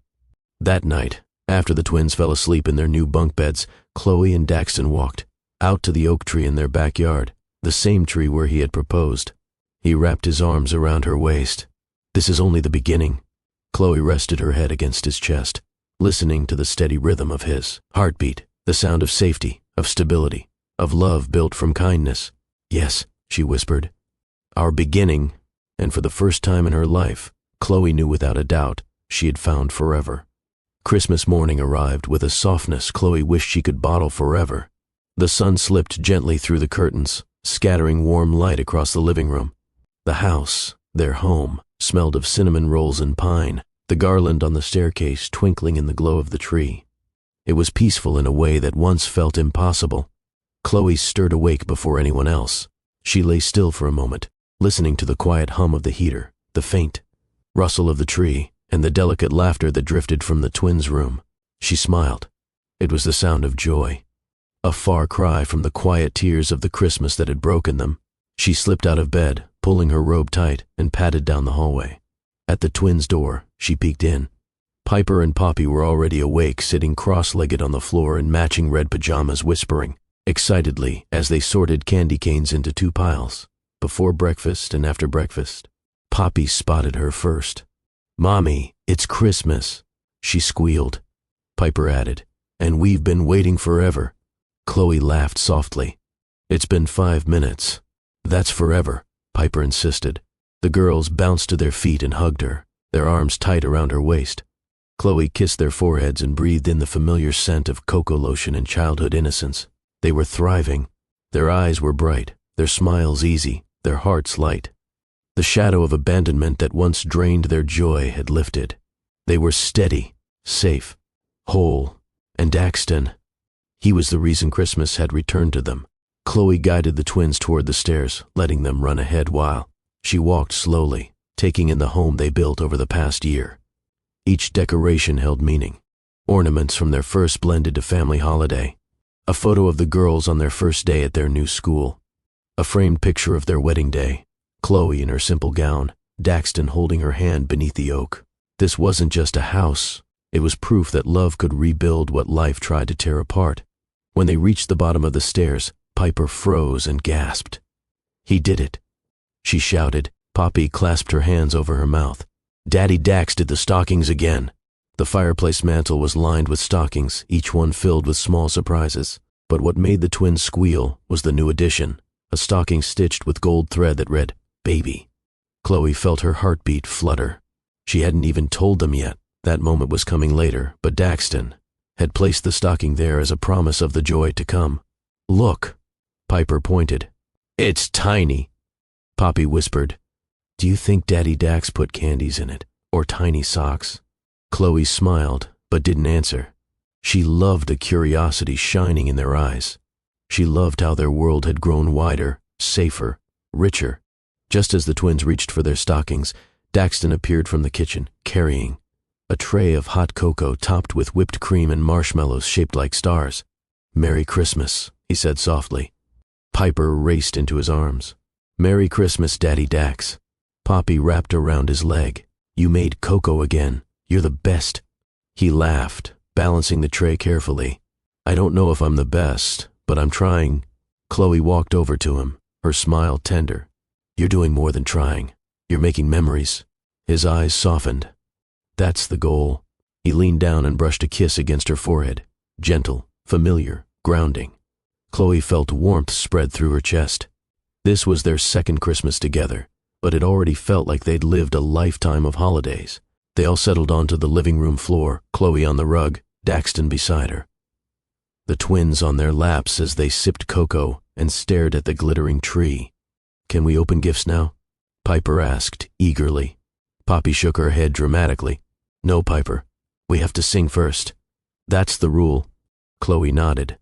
That night, after the twins fell asleep in their new bunk beds, Chloe and Daxton walked out to the oak tree in their backyard, the same tree where he had proposed. He wrapped his arms around her waist. "This is only the beginning." Chloe rested her head against his chest, listening to the steady rhythm of his heartbeat, the sound of safety, of stability, of love built from kindness. "Yes," she whispered. "Our beginning," and for the first time in her life, Chloe knew without a doubt she had found forever. Christmas morning arrived with a softness Chloe wished she could bottle forever. The sun slipped gently through the curtains, scattering warm light across the living room. The house, their home, smelled of cinnamon rolls and pine, the garland on the staircase twinkling in the glow of the tree. It was peaceful in a way that once felt impossible. Chloe stirred awake before anyone else. She lay still for a moment, listening to the quiet hum of the heater, the faint rustle of the tree, and the delicate laughter that drifted from the twins' room. She smiled. It was the sound of joy, a far cry from the quiet tears of the Christmas that had broken them. She slipped out of bed, pulling her robe tight, and padded down the hallway. At the twins' door, she peeked in. Piper and Poppy were already awake, sitting cross-legged on the floor in matching red pajamas, whispering excitedly as they sorted candy canes into two piles, before breakfast and after breakfast. Poppy spotted her first. "Mommy, it's Christmas," she squealed. Piper added, "And we've been waiting forever." Chloe laughed softly. "It's been 5 minutes." "That's forever," Piper insisted. The girls bounced to their feet and hugged her, their arms tight around her waist. Chloe kissed their foreheads and breathed in the familiar scent of cocoa lotion and childhood innocence. They were thriving. Their eyes were bright, their smiles easy, their hearts light. The shadow of abandonment that once drained their joy had lifted. They were steady, safe, whole, and Daxton, he was the reason Christmas had returned to them. Chloe guided the twins toward the stairs, letting them run ahead while she walked slowly, taking in the home they built over the past year. Each decoration held meaning. Ornaments from their first blended family holiday. A photo of the girls on their first day at their new school. A framed picture of their wedding day. Chloe in her simple gown, Daxton holding her hand beneath the oak. This wasn't just a house. It was proof that love could rebuild what life tried to tear apart. When they reached the bottom of the stairs, Piper froze and gasped. "He did it," she shouted. Poppy clasped her hands over her mouth. "Daddy Dax did the stockings again." The fireplace mantel was lined with stockings, each one filled with small surprises. But what made the twins squeal was the new addition, a stocking stitched with gold thread that read, "Baby." Chloe felt her heartbeat flutter. She hadn't even told them yet. That moment was coming later, but Daxton had placed the stocking there as a promise of the joy to come. "Look," Piper pointed. "It's tiny," Poppy whispered. "Do you think Daddy Dax put candies in it, or tiny socks?" Chloe smiled, but didn't answer. She loved the curiosity shining in their eyes. She loved how their world had grown wider, safer, richer. Just as the twins reached for their stockings, Daxton appeared from the kitchen, carrying a tray of hot cocoa topped with whipped cream and marshmallows shaped like stars. "Merry Christmas," he said softly. Piper raced into his arms. "Merry Christmas, Daddy Dax." Poppy wrapped around his leg. "You made cocoa again. You're the best." He laughed, balancing the tray carefully. "I don't know if I'm the best, but I'm trying." Chloe walked over to him, her smile tender. "You're doing more than trying. You're making memories." His eyes softened. "That's the goal." He leaned down and brushed a kiss against her forehead. Gentle, familiar, grounding. Chloe felt warmth spread through her chest. This was their second Christmas together, but it already felt like they'd lived a lifetime of holidays. They all settled onto the living room floor, Chloe on the rug, Daxton beside her. The twins on their laps as they sipped cocoa and stared at the glittering tree. "Can we open gifts now?" Piper asked, eagerly. Poppy shook her head dramatically. "No, Piper. We have to sing first." "That's the rule." Chloe nodded.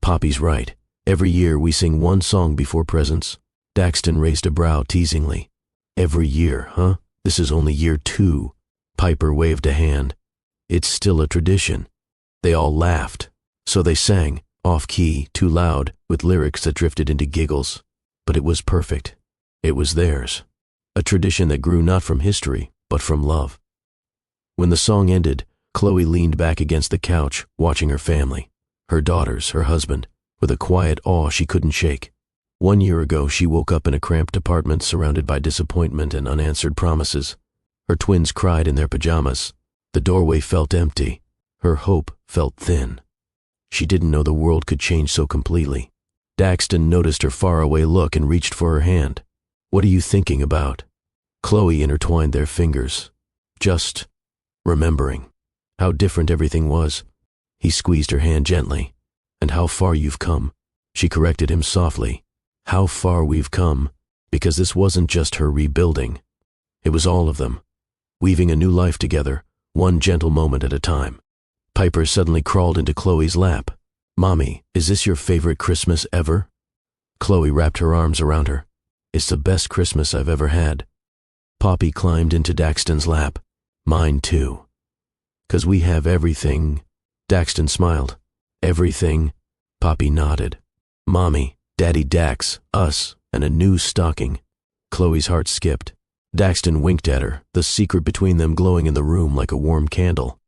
"Poppy's right. Every year we sing one song before presents." Daxton raised a brow teasingly. "Every year, huh? This is only year 2. Piper waved a hand. "It's still a tradition." They all laughed. So they sang, off-key, too loud, with lyrics that drifted into giggles. But it was perfect. It was theirs. A tradition that grew not from history, but from love. When the song ended, Chloe leaned back against the couch, watching her family, her daughters, her husband, with a quiet awe she couldn't shake. 1 year ago, she woke up in a cramped apartment surrounded by disappointment and unanswered promises. Her twins cried in their pajamas. The doorway felt empty. Her hope felt thin. She didn't know the world could change so completely. Daxton noticed her faraway look and reached for her hand. "What are you thinking about?" Chloe intertwined their fingers. "Just remembering how different everything was." He squeezed her hand gently. "And how far you've come." She corrected him softly. "How far we've come," because this wasn't just her rebuilding. It was all of them, weaving a new life together, one gentle moment at a time. Piper suddenly crawled into Chloe's lap. "Mommy, is this your favorite Christmas ever?" Chloe wrapped her arms around her. "It's the best Christmas I've ever had." Poppy climbed into Daxton's lap. "Mine too." "'Cause we have everything." Daxton smiled. "Everything?" Poppy nodded. "Mommy, Daddy Dax, us, and a new stocking." Chloe's heart skipped. Daxton winked at her, the secret between them glowing in the room like a warm candle.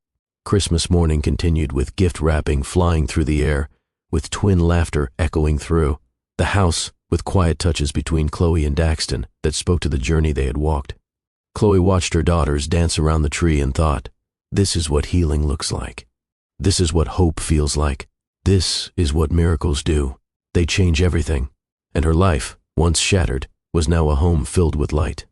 Christmas morning continued with gift wrapping flying through the air, with twin laughter echoing through. The house, with quiet touches between Chloe and Daxton that spoke to the journey they had walked. Chloe watched her daughters dance around the tree and thought, "This is what healing looks like. This is what hope feels like. This is what miracles do. They change everything." And her life, once shattered, was now a home filled with light.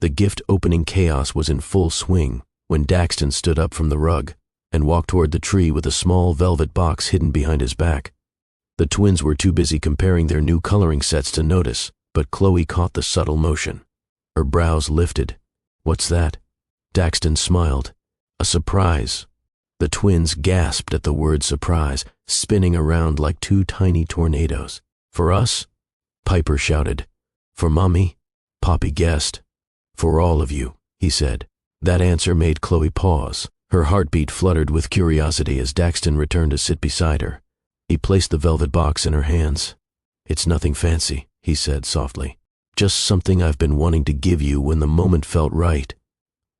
The gift-opening chaos was in full swing when Daxton stood up from the rug and walked toward the tree with a small velvet box hidden behind his back. The twins were too busy comparing their new coloring sets to notice, but Chloe caught the subtle motion. Her brows lifted. "What's that?" Daxton smiled. "A surprise." The twins gasped at the word surprise, spinning around like 2 tiny tornadoes. "For us?" Piper shouted. "For Mommy?" Poppy guessed. "For all of you," he said. That answer made Chloe pause. Her heartbeat fluttered with curiosity as Daxton returned to sit beside her. He placed the velvet box in her hands. "It's nothing fancy," he said softly. "Just something I've been wanting to give you when the moment felt right."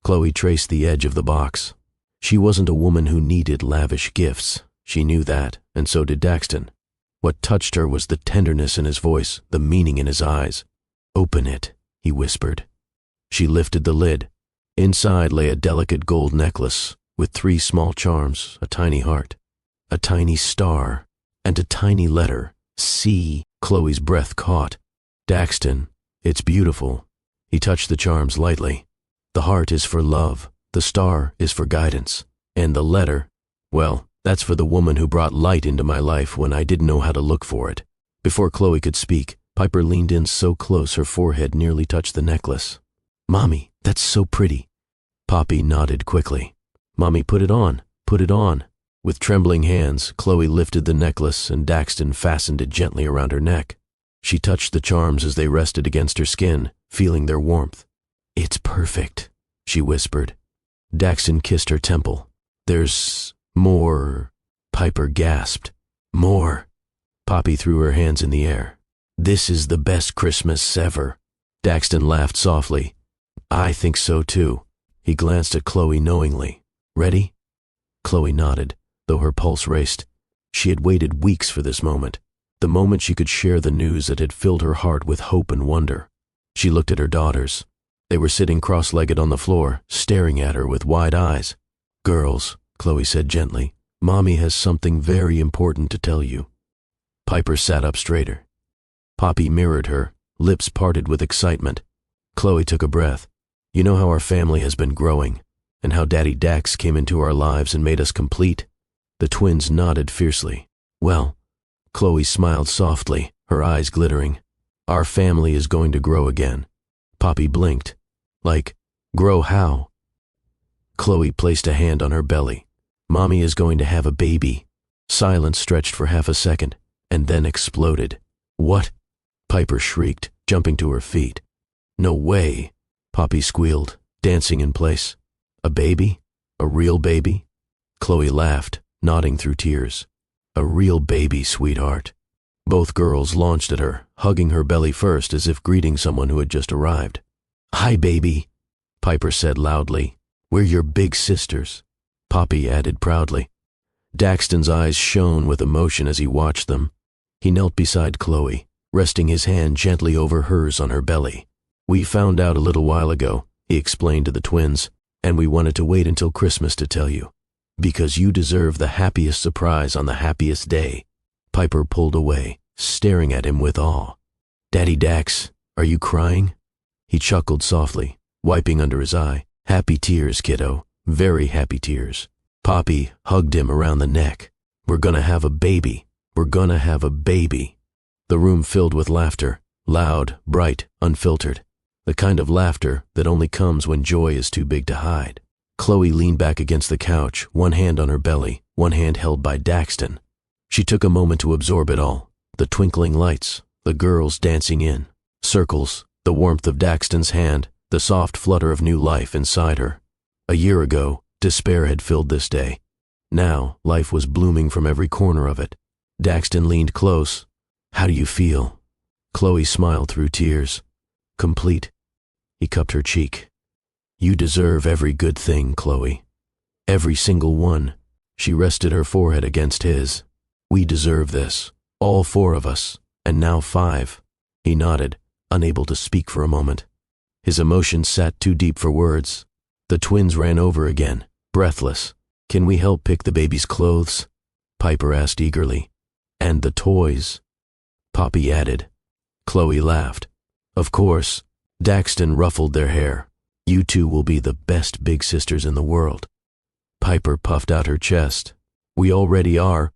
Chloe traced the edge of the box. She wasn't a woman who needed lavish gifts. She knew that, and so did Daxton. What touched her was the tenderness in his voice, the meaning in his eyes. "Open it," he whispered. She lifted the lid. Inside lay a delicate gold necklace with 3 small charms, a tiny heart, a tiny star, and a tiny letter, C. Chloe's breath caught. "Daxton, it's beautiful." He touched the charms lightly. "The heart is for love, the star is for guidance, and the letter, well, that's for the woman who brought light into my life when I didn't know how to look for it." Before Chloe could speak, Piper leaned in so close her forehead nearly touched the necklace. "Mommy, that's so pretty." Poppy nodded quickly. "Mommy, put it on, With trembling hands, Chloe lifted the necklace and Daxton fastened it gently around her neck. She touched the charms as they rested against her skin, feeling their warmth. "It's perfect," she whispered. Daxton kissed her temple. "There's more," Piper gasped. "More." Poppy threw her hands in the air. "This is the best Christmas ever." Daxton laughed softly. "I think so too." He glanced at Chloe knowingly. "Ready?" Chloe nodded, though her pulse raced. She had waited weeks for this moment, the moment she could share the news that had filled her heart with hope and wonder. She looked at her daughters. They were sitting cross-legged on the floor, staring at her with wide eyes. "Girls," Chloe said gently, "Mommy has something very important to tell you." Piper sat up straighter. Poppy mirrored her, lips parted with excitement. Chloe took a breath. "You know how our family has been growing, and how Daddy Dax came into our lives and made us complete?" The twins nodded fiercely. "Well," Chloe smiled softly, her eyes glittering, "our family is going to grow again." Poppy blinked. "Like, grow how?" Chloe placed a hand on her belly. "Mommy is going to have a baby." Silence stretched for half a second, and then exploded. "What?" Piper shrieked, jumping to her feet. "No way," Poppy squealed, dancing in place. "A baby? A real baby?" Chloe laughed, nodding through tears. "A real baby, sweetheart." Both girls launched at her, hugging her belly first as if greeting someone who had just arrived. "Hi, baby," Piper said loudly. "We're your big sisters," Poppy added proudly. Daxton's eyes shone with emotion as he watched them. He knelt beside Chloe, resting his hand gently over hers on her belly. "We found out a little while ago," he explained to the twins, "and we wanted to wait until Christmas to tell you. Because you deserve the happiest surprise on the happiest day." Piper pulled away, staring at him with awe. "Daddy Dax, are you crying?" He chuckled softly, wiping under his eye. "Happy tears, kiddo. Very happy tears." Poppy hugged him around the neck. "We're gonna have a baby. We're gonna have a baby." The room filled with laughter, loud, bright, unfiltered. The kind of laughter that only comes when joy is too big to hide. Chloe leaned back against the couch, one hand on her belly, one hand held by Daxton. She took a moment to absorb it all. The twinkling lights, the girls dancing in, circles, the warmth of Daxton's hand, the soft flutter of new life inside her. A year ago, despair had filled this day. Now, life was blooming from every corner of it. Daxton leaned close. "How do you feel?" Chloe smiled through tears. "Complete." He cupped her cheek. "You deserve every good thing, Chloe. Every single one." She rested her forehead against his. "We deserve this. All four of us. And now 5. He nodded, unable to speak for a moment. His emotions sat too deep for words. The twins ran over again, breathless. "Can we help pick the baby's clothes?" Piper asked eagerly. "And the toys," Poppy added. Chloe laughed. "Of course." Daxton ruffled their hair. "You two will be the best big sisters in the world." Piper puffed out her chest. "We already are."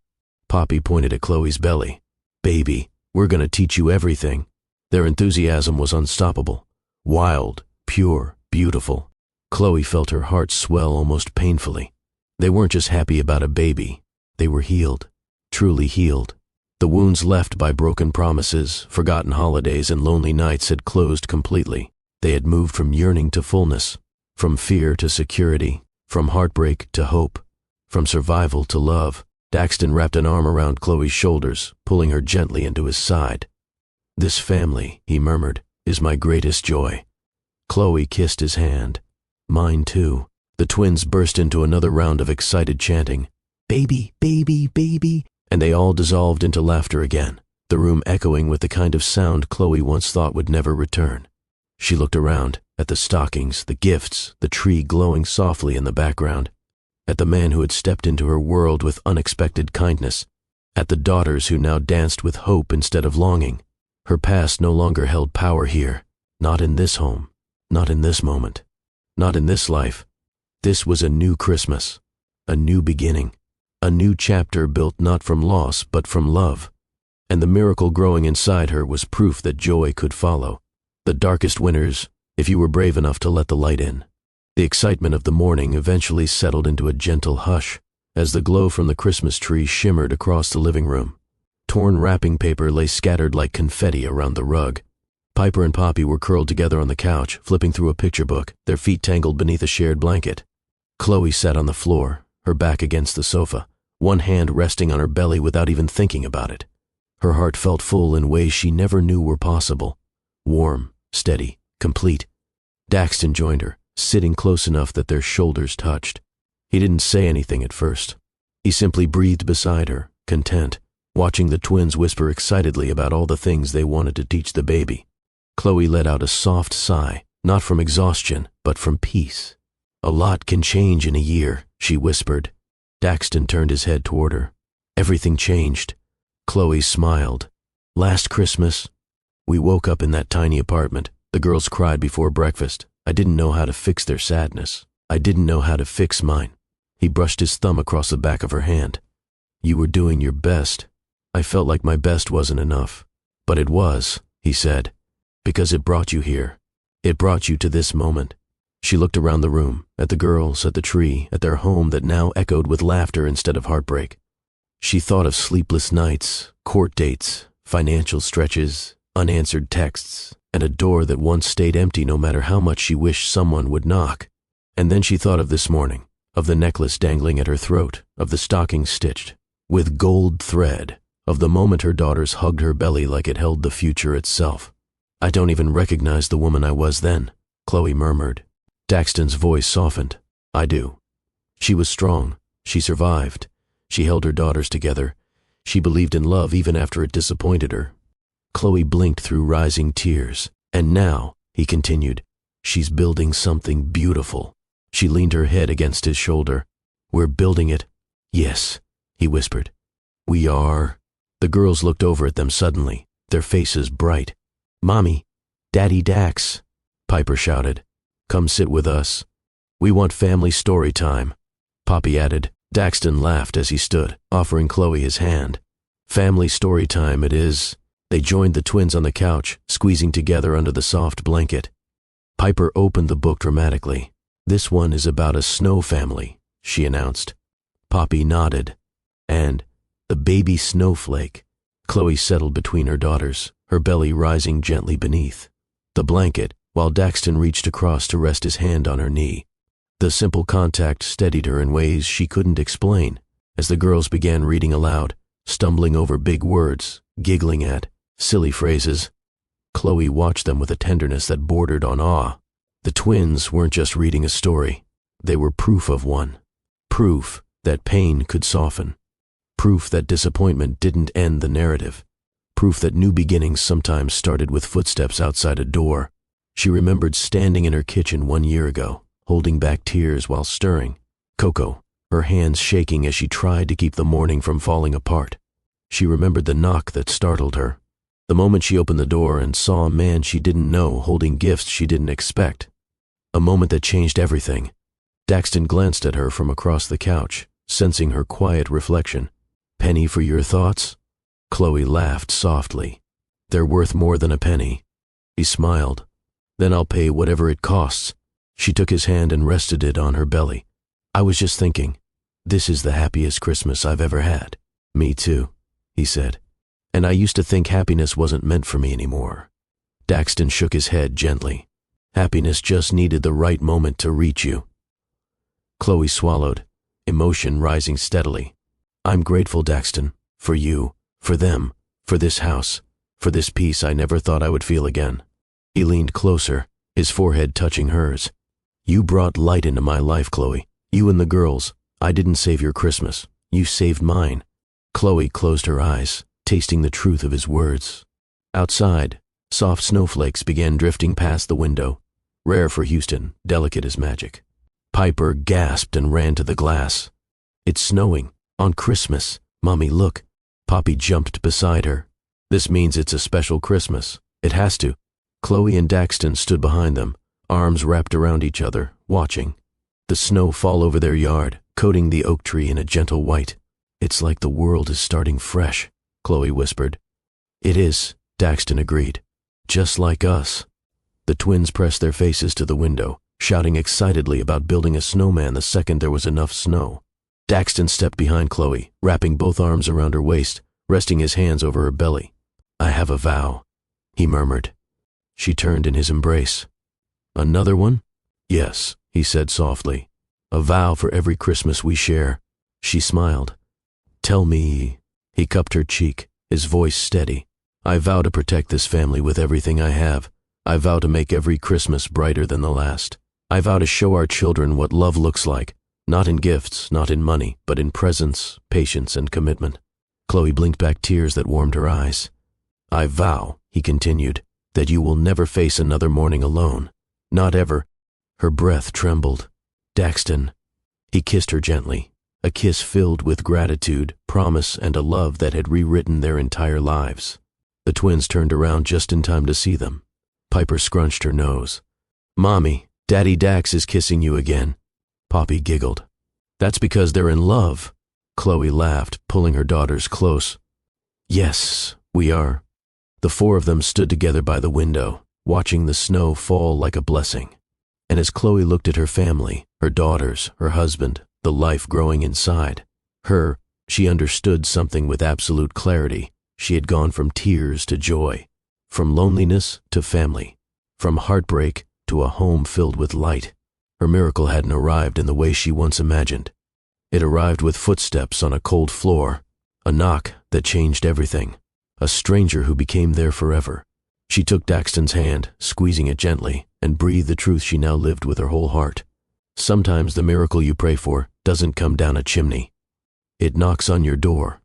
Poppy pointed at Chloe's belly. "Baby, we're gonna teach you everything." Their enthusiasm was unstoppable. Wild, pure, beautiful. Chloe felt her heart swell almost painfully. They weren't just happy about a baby. They were healed. Truly healed. The wounds left by broken promises, forgotten holidays, and lonely nights had closed completely. They had moved from yearning to fullness, from fear to security, from heartbreak to hope, from survival to love. Daxton wrapped an arm around Chloe's shoulders, pulling her gently into his side. "This family," he murmured, "is my greatest joy." Chloe kissed his hand. "Mine too." The twins burst into another round of excited chanting. "Baby, baby, baby," and they all dissolved into laughter again, the room echoing with the kind of sound Chloe once thought would never return. She looked around, at the stockings, the gifts, the tree glowing softly in the background, at the man who had stepped into her world with unexpected kindness, at the daughters who now danced with hope instead of longing. Her past no longer held power here, not in this home, not in this moment, not in this life. This was a new Christmas, a new beginning, a new chapter built not from loss but from love. And the miracle growing inside her was proof that joy could follow. The darkest winters, if you were brave enough to let the light in. The excitement of the morning eventually settled into a gentle hush. as the glow from the Christmas tree shimmered across the living room. Torn wrapping paper lay scattered like confetti around the rug. Piper and Poppy were curled together on the couch, flipping through a picture book, their feet tangled beneath a shared blanket. Chloe sat on the floor, her back against the sofa, one hand resting on her belly without even thinking about it. Her heart felt full in ways she never knew were possible. Warm, steady, complete. Daxton joined her, sitting close enough that their shoulders touched. He didn't say anything at first. He simply breathed beside her, content, watching the twins whisper excitedly about all the things they wanted to teach the baby. Chloe let out a soft sigh, not from exhaustion, but from peace. "A lot can change in a year," she whispered. Daxton turned his head toward her. Everything changed. Chloe smiled. "Last Christmas, we woke up in that tiny apartment. The girls cried before breakfast. I didn't know how to fix their sadness. I didn't know how to fix mine." He brushed his thumb across the back of her hand. "You were doing your best. I felt like my best wasn't enough. But it was," he said, "because it brought you here. It brought you to this moment." She looked around the room, at the girls, at the tree, at their home that now echoed with laughter instead of heartbreak. She thought of sleepless nights, court dates, financial stretches, unanswered texts, and a door that once stayed empty no matter how much she wished someone would knock. And then she thought of this morning, of the necklace dangling at her throat, of the stocking stitched with gold thread, of the moment her daughters hugged her belly like it held the future itself. "I don't even recognize the woman I was then," Chloe murmured. Daxton's voice softened. "I do." She was strong. She survived. She held her daughters together. She believed in love even after it disappointed her. Chloe blinked through rising tears. "And now," he continued, "she's building something beautiful." She leaned her head against his shoulder. "We're building it." "Yes," he whispered. "We are." The girls looked over at them suddenly, their faces bright. "Mommy, Daddy Dax," Piper shouted. "Come sit with us. We want family story time," Poppy added. Daxton laughed as he stood, offering Chloe his hand. "Family story time it is." They joined the twins on the couch, squeezing together under the soft blanket. Piper opened the book dramatically. "This one is about a snow family," she announced. Poppy nodded. "And the baby snowflake." Chloe settled between her daughters, her belly rising gently beneath the blanket, while Daxton reached across to rest his hand on her knee. The simple contact steadied her in ways she couldn't explain. As the girls began reading aloud, stumbling over big words, giggling at silly phrases, Chloe watched them with a tenderness that bordered on awe. The twins weren't just reading a story. They were proof of one. Proof that pain could soften. Proof that disappointment didn't end the narrative. Proof that new beginnings sometimes started with footsteps outside a door. She remembered standing in her kitchen 1 year ago, holding back tears while stirring cocoa, her hands shaking as she tried to keep the morning from falling apart. She remembered the knock that startled her. The moment she opened the door and saw a man she didn't know holding gifts she didn't expect. A moment that changed everything. Daxton glanced at her from across the couch, sensing her quiet reflection. "Penny for your thoughts?" Chloe laughed softly. "They're worth more than a penny." He smiled. "Then I'll pay whatever it costs." She took his hand and rested it on her belly. "I was just thinking, this is the happiest Christmas I've ever had." "Me too," he said. "And I used to think happiness wasn't meant for me anymore." Daxton shook his head gently. "Happiness just needed the right moment to reach you." Chloe swallowed, emotion rising steadily. "I'm grateful, Daxton, for you, for them, for this house, for this peace I never thought I would feel again." He leaned closer, his forehead touching hers. "You brought light into my life, Chloe. You and the girls. I didn't save your Christmas. You saved mine." Chloe closed her eyes, tasting the truth of his words. Outside, soft snowflakes began drifting past the window, rare for Houston, delicate as magic. Piper gasped and ran to the glass. "It's snowing. On Christmas. Mommy, look." Poppy jumped beside her. "This means it's a special Christmas. It has to." Chloe and Daxton stood behind them, arms wrapped around each other, watching. The snow fall over their yard, coating the oak tree in a gentle white. "It's like the world is starting fresh," Chloe whispered. "It is," Daxton agreed. "Just like us." The twins pressed their faces to the window, shouting excitedly about building a snowman the second there was enough snow. Daxton stepped behind Chloe, wrapping both arms around her waist, resting his hands over her belly. "I have a vow," he murmured. She turned in his embrace. "Another one?" "Yes," he said softly. "A vow for every Christmas we share." She smiled. "Tell me," he cupped her cheek, his voice steady. "I vow to protect this family with everything I have. I vow to make every Christmas brighter than the last. I vow to show our children what love looks like, not in gifts, not in money, but in presence, patience, and commitment." Chloe blinked back tears that warmed her eyes. "I vow," he continued, "that you will never face another morning alone. Not ever." Her breath trembled. "Daxton." He kissed her gently, a kiss filled with gratitude, promise, and a love that had rewritten their entire lives. The twins turned around just in time to see them. Piper scrunched her nose. "Mommy, Daddy Dax is kissing you again." Poppy giggled. "That's because they're in love." Chloe laughed, pulling her daughters close. "Yes, we are." The four of them stood together by the window, watching the snow fall like a blessing. And as Chloe looked at her family, her daughters, her husband, the life growing inside her, she understood something with absolute clarity. She had gone from tears to joy, from loneliness to family, from heartbreak to a home filled with light. Her miracle hadn't arrived in the way she once imagined. It arrived with footsteps on a cold floor, a knock that changed everything, a stranger who became there forever. She took Daxton's hand, squeezing it gently, and breathed the truth she now lived with her whole heart. Sometimes the miracle you pray for doesn't come down a chimney. It knocks on your door.